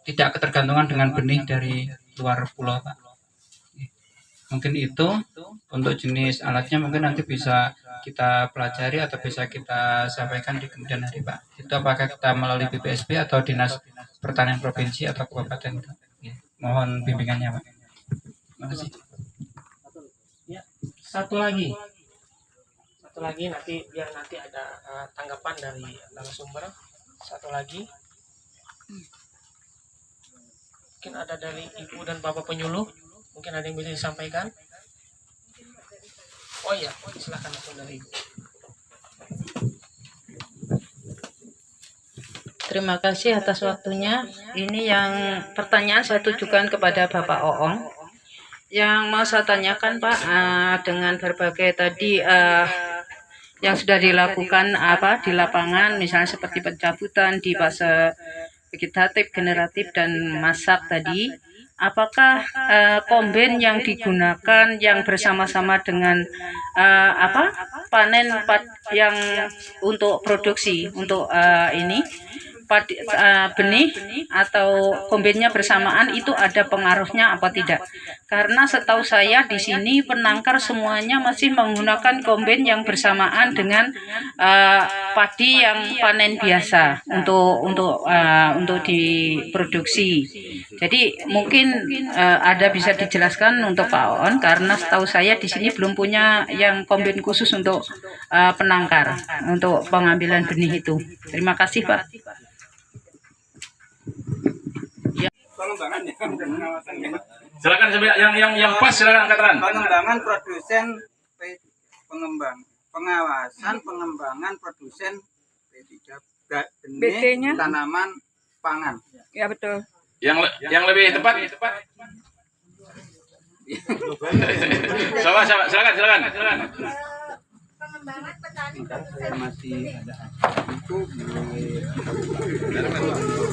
tidak ketergantungan dengan benih dari luar pulau Pak. Mungkin itu untuk jenis alatnya, mungkin nanti bisa kita pelajari atau bisa kita sampaikan di kemudian hari Pak? Itu apakah kita melalui BPSP atau Dinas Pertanian Provinsi atau Kabupaten? Ya, mohon bimbingannya Pak. Terima kasih. Ya, satu lagi nanti biar nanti ada tanggapan dari narasumber. Satu lagi, mungkin ada dari ibu dan bapak penyuluh, mungkin ada yang bisa disampaikan. Oh iya, silakan langsung dari ibu. Terima kasih atas waktunya. Ini yang pertanyaan saya tujukan kepada Bapak Oong. Yang mau saya tanyakan Pak, dengan berbagai tadi yang sudah dilakukan di lapangan, misalnya seperti pencabutan di fase vegetatif, generatif, dan masak tadi, apakah komben yang digunakan yang bersama-sama dengan panen yang untuk produksi untuk benih atau kombennya bersamaan itu ada pengaruhnya apa tidak? Karena setahu saya di sini penangkar semuanya masih menggunakan komben yang bersamaan dengan padi yang panen biasa untuk diproduksi. Jadi mungkin ada bisa dijelaskan untuk Pak Oon, karena setahu saya di sini belum punya yang komben khusus untuk penangkar untuk pengambilan benih itu. Terima kasih Pak. Silakan yang pas, silakan angkat tangan. Pengembangan produsen pengawasan pengembangan produsen P3 benih tanaman pangan. Ya betul. Yang lebih tepat. Silakan. Pengembangan petani Masih ada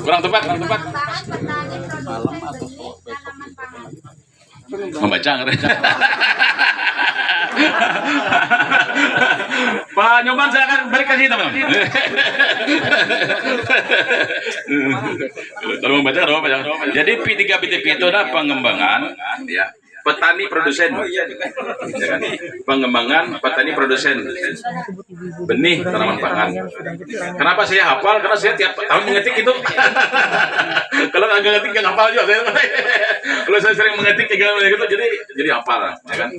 Kurang tepat. Membaca nggak? Pak Nyoman, silakan balik ke sini teman-teman. Kalau membaca ada apa? Jadi P3 BTP itu adalah pengembangan ya petani produsen, ya kan? Pengembangan petani produsen benih tanaman pangan. Kenapa saya hafal? Karena saya tiap tahun mengetik itu. Kalau nggak ngetik nggak hafal juga. Kalau saya sering mengetik gitu, jadi hafal, ya kan?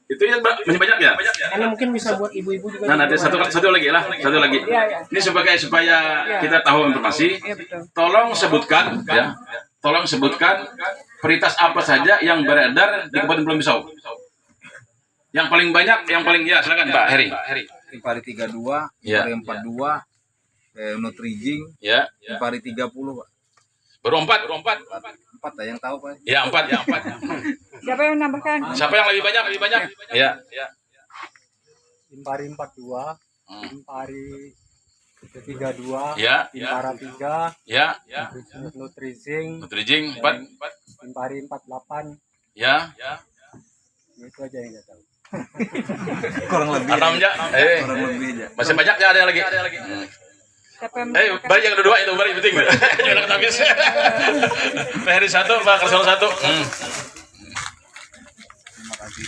Itu ya masih banyak ya. Karena mungkin bisa buat ibu-ibu juga. Nah, nanti satu lagi. Ini supaya kita tahu informasi. Tolong sebutkan ya. Tolong sebutkan varietas apa saja yang beredar di Kabupaten Pulau Pisau. Yang paling banyak, silakan Pak Heri. Impari 32, Ya. Impari 42, Nutrijing, Ya. Impari 30, Pak. Baru 4. 4 yang tahu, Pak. Ya, 4. Siapa yang menambahkan? Siapa yang lebih banyak? Ya. Impari 42, Impari 32, Ya. Impara 3, Ya. Nutrijing, 4. Impari 48. Ya. Itu aja yang saya tahu. Kurang lebih. 6 ya. Kurang lebih aja. Masih banyak ya, ada lagi. Siapa yang Balik yang kedua itu balik penting. Jangan habis. Pak Heri 1, Pak Karsono 1. Terima kasih.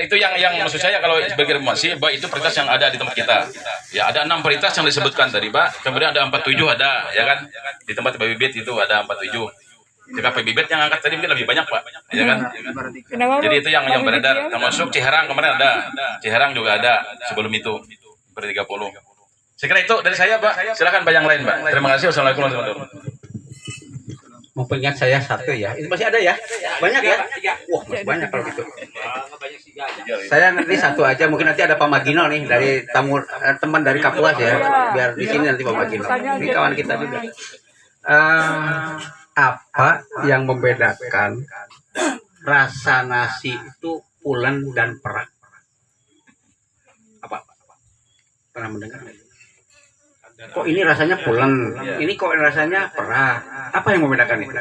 Itu yang maksud saya kalau sebagai informasi bahwa itu varietas yang ada di tempat kita. Ya, ada 6 varietas yang disebutkan tadi, Pak. Kemudian ada 47 ada, ya kan? Di tempat Pak Bibit itu ada 47. Jika Pak Bibit yang angkat tadi mungkin lebih banyak, Pak. Ya kan? Jadi itu yang beredar, termasuk Ciherang kemarin ada. Ciherang juga ada sebelum itu. Ber 30. Saya kira itu dari saya, Pak. Silakan Pak yang lain, Pak. Terima kasih. Wassalamualaikum warahmatullahi wabarakatuh. Memperingat saya satu ya. Itu masih ada ya? Banyak ya? Wah, masih banyak kalau gitu. Saya nanti satu aja, mungkin nanti ada Pak Magino nih dari teman dari Kapuas ya. Biar di sini nanti Pak Magino. Ini kawan kita juga. Apa yang membedakan rasa nasi itu pulen dan perak? Apa? Pernah mendengar? Kok ini rasanya pulen, ini kok rasanya perah. Apa yang membedakan ini?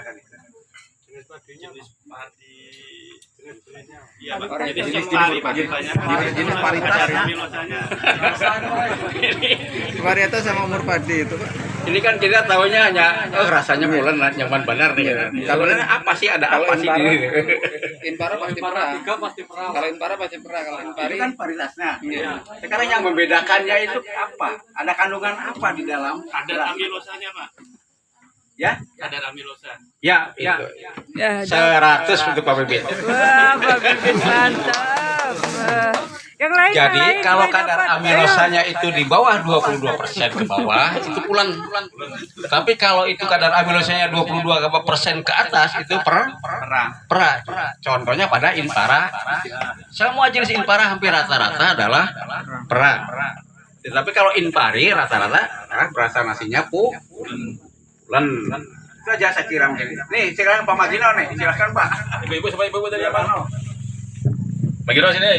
Jenis varietas. Varietas sama umur padi itu, Pak. Ini kan kita tahunya hanya rasanya pulen, nyaman benar nih. Kalau apa sih ada apa sih di Inpara pasti perah. Kalau Inpara pasti perah. Kalau Inpari Itu kan paritasnya. Iya. Sekarang yang membedakannya itu apa? Ada kandungan apa di dalam? Kadar amilosanya, Pak. Ya? Kadar amilosa. Ya, ya. Ya, 100 untuk Pak Bibit. wah, Pak Bibit mantap. Wah. Yang lain, Jadi yang lain, kalau boleh kadar dapat. amilosanya itu di bawah 22% ke bawah, itu pulang. Tapi kalau itu kadar amilosanya 22% ke atas, itu perah. Contohnya pada Inpara. Semua jenis Inpara hampir rata-rata adalah perah. Tapi kalau Inpari rata-rata berasa nasinya pulen. Itu aja saya kira mungkin. Nih, silakan Pak Magino nih, silakan Pak. Ibu-ibu sama ibu-ibu dari apa? Magino sini.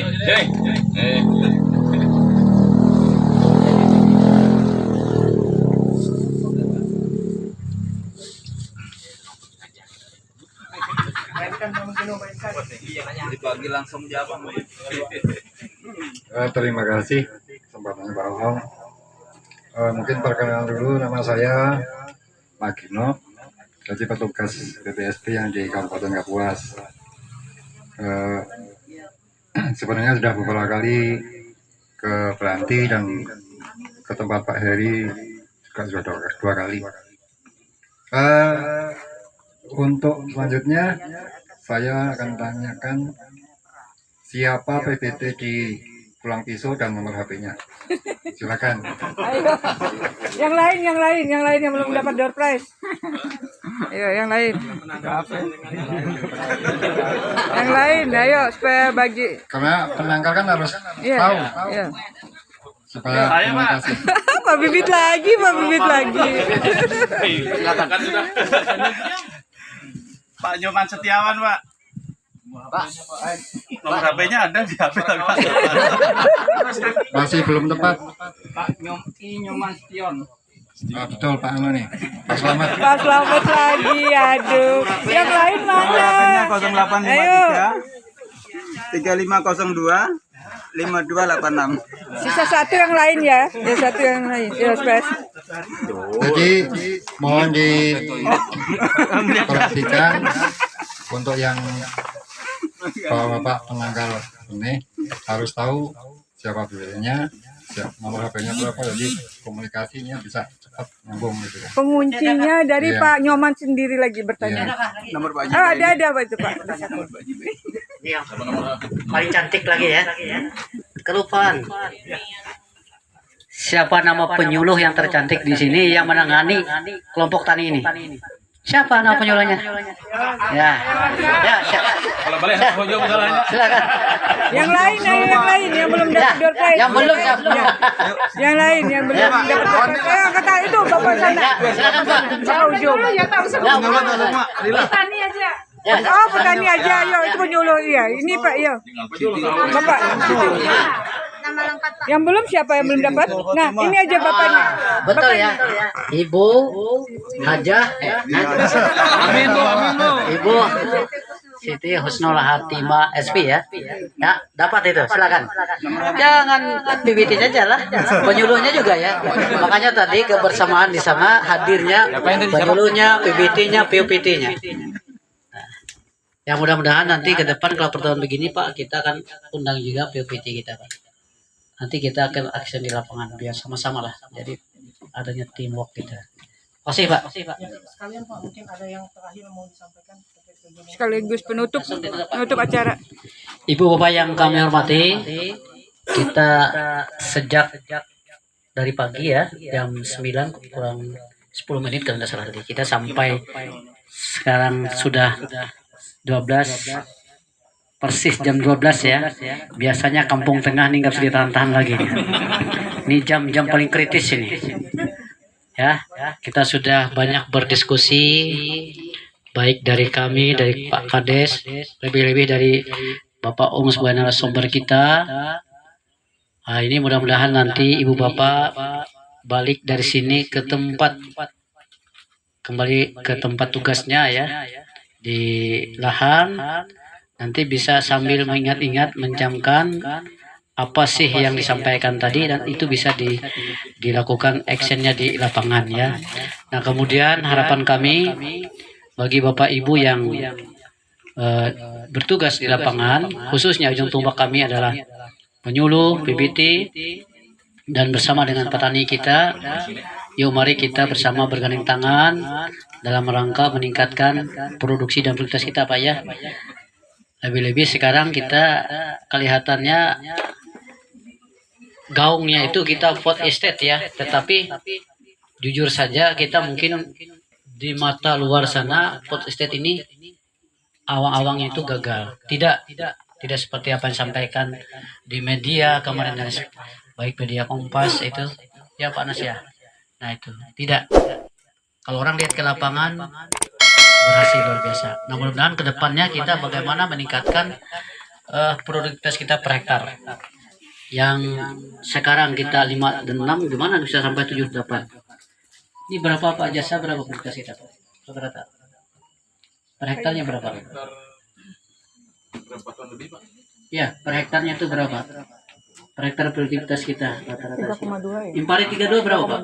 Dibagi langsung jawab. Terima kasih kesempatannya Pak Om. Mungkin perkenalan dulu, nama saya Magino, jadi petugas BPSP yang di Kabupaten Kapuas. Sebenarnya sudah beberapa kali ke Beranti dan ke tempat Pak Heri juga sudah dua kali. Untuk selanjutnya saya akan tanyakan siapa PBT di Pulang Pisau dan nomor HP-nya. Silakan. Ayo. Yang lain yang belum dapat door prize. Ayo, yang lain. Yang lain, ayo supaya bagi. Karena penangkal kan harus Iya, tahu iya. supaya komunikasi. Pak Bibit lagi. Silakan kan sudah. Pak Nyoman Setiawan, Pak. Nomor HP-nya ada di HP tapi Pak. Masih belum tepat. Pak Nyoman Stion. Betul Pak Anu nih. Pak Selamat. Pak Selamat lagi, aduh. Yang lain mana? Ayo. 3502 5286. Sisa satu yang lain ya. Ya satu yang lain. Ya spes. Jadi mohon diperhatikan untuk yang bapak penangkal ini harus tahu siapa beliaunya, nomor HP-nya berapa, jadi komunikasinya bisa cepat nyambung gitu ya. Penguncinya dari Iya. Pak Nyoman sendiri lagi bertanya. Nomor Pak Ada apa itu Pak? Ini yang paling cantik lagi ya. Kelupaan. Siapa nama penyuluh yang tercantik di sini yang menangani kelompok tani ini? Siapa nama penyuluhnya? Ya, siapa? Kalau boleh masalahnya. Silakan. Yang lain yang belum dapat door prize. Yang belum siapa? Yang lain yang belum dapat door prize. Kata itu Bapak sana. Silakan Pak. Pak ujung. Ya, Petani aja. ya. Oh, petani aja, ayo itu penyuluh iya. Ini Pak, iya. Bapak. Nama lengkap Pak. Yang belum siapa yang belum dapat? Nah, ini aja bapaknya. Betul ya. Ibu Hajah. Amin Bu. Ibu Siti Husnul Hatimah SP ya. Ya, dapat itu. Silakan. Jangan PBT saja lah. Penyuluhnya juga ya. Makanya tadi kebersamaan di sana hadirnya penyuluhnya, PBT-nya, PUPT-nya. Ya mudah-mudahan nanti ke depan kalau pertemuan begini Pak, kita akan undang juga PUPT kita Pak. Nanti kita akan action di lapangan biar sama-sama lah. Jadi adanya teamwork kita. Makasih Pak. Sekalian Pak, mungkin ada yang terakhir mau disampaikan. Sekaligus penutup acara. Ibu Bapak yang kami hormati, kita sejak dari pagi ya, jam 9 kurang 10 menit kalau tidak salah tadi. Kita sampai sekarang sudah 12 persis jam 12 ya. Biasanya Kampung Tengah nih nggak bisa ditahan-tahan lagi. Ini jam-jam paling kritis ini. Ya, kita sudah banyak berdiskusi, baik dari kami, dari Pak Kades, lebih-lebih dari Bapak sebagai narasumber kita. Nah, ini mudah-mudahan nanti Ibu Bapak balik dari sini ke tempat, kembali ke tempat tugasnya ya, di lahan. Nanti bisa sambil mengingat-ingat, mencamkan apa sih yang disampaikan tadi, dan itu bisa dilakukan actionnya di lapangan ya. Nah kemudian harapan kami bagi Bapak Ibu yang bertugas di lapangan, khususnya ujung tombak kami adalah penyuluh, PBT, dan bersama dengan petani kita, yuk mari kita bersama bergandeng tangan dalam rangka meningkatkan produksi dan kualitas kita, Pak ya. Lebih-lebih sekarang kita kelihatannya gaungnya itu kita food estate ya, tetapi jujur saja kita mungkin di mata luar sana food estate ini awang-awangnya itu gagal. Tidak seperti apa yang disampaikan di media kemarin, dan baik media Kompas itu ya Pak Nas ya. Nah itu tidak. Kalau orang lihat ke lapangan berhasil luar biasa. Nah mudah-mudahan kedepannya kita bagaimana meningkatkan produktivitas kita per hektar. Yang sekarang kita 5 dan 6 gimana bisa sampai 7 8. Ini berapa Pak jasa, berapa produktivitas kita Pak? Rata-rata. Per hektarnya berapa? Berapa ton lebih, Pak? Ya, per hektarnya itu berapa? Per hektar produktivitas kita rata-rata. 3,2 ya. Impari 32 berapa Pak?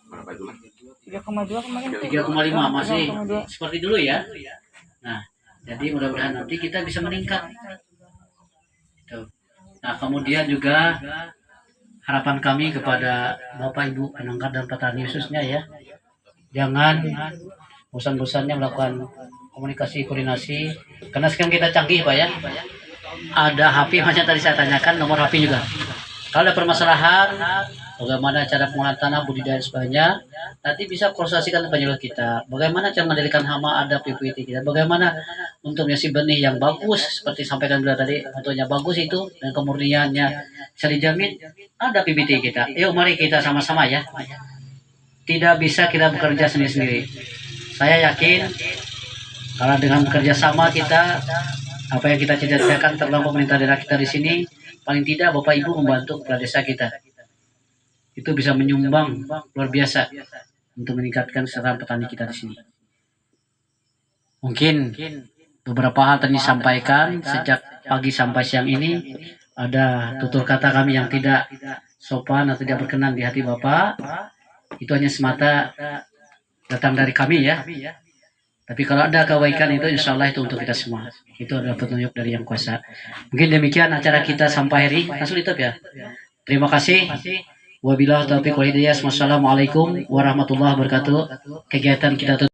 Berapa itu? 3,2 kemarin. 3,5 masih seperti dulu ya. Nah, jadi mudah-mudahan nanti kita bisa meningkat. Gitu. Nah, kemudian juga harapan kami kepada Bapak Ibu penangkar dan petani khususnya ya, jangan bosan-bosannya melakukan komunikasi koordinasi, karena sekarang kita canggih Pak ya. Ada HP macam tadi saya tanyakan, nomor HP juga. Kalau ada permasalahan, bagaimana cara pengolahan tanah, budidaya dan sebagainya, nanti bisa konsultasikan penyuluh kita. Bagaimana cara mengendalikan hama, ada PPT kita. Bagaimana untuk menyiasati benih yang bagus, seperti sampaikan beliau tadi, contohnya bagus itu, dan kemurniannya bisa dijamin, ada PPT kita. Yuk mari kita sama-sama ya. Tidak bisa kita bekerja sendiri-sendiri. Saya yakin, kalau dengan bekerja sama kita, apa yang kita cita-citakan terlalu pemerintah daerah kita di sini, paling tidak Bapak Ibu membantu kepala desa kita. Itu bisa menyumbang luar biasa untuk meningkatkan kesejahteraan petani kita di sini. Mungkin beberapa hal tadi disampaikan sejak pagi sampai siang ini, ada tutur kata kami yang tidak sopan atau tidak berkenan di hati Bapak. Itu hanya semata datang dari kami ya. Tapi kalau ada kebaikan itu insya Allah itu untuk kita semua. Itu adalah petunjuk dari Yang Kuasa. Mungkin demikian acara kita sampai hari. Langsung ditutup ya. Terima kasih. Wabillahi taufiq wal hidayah. Wassalamualaikum warahmatullahi wabarakatuh. Kegiatan kita tutup.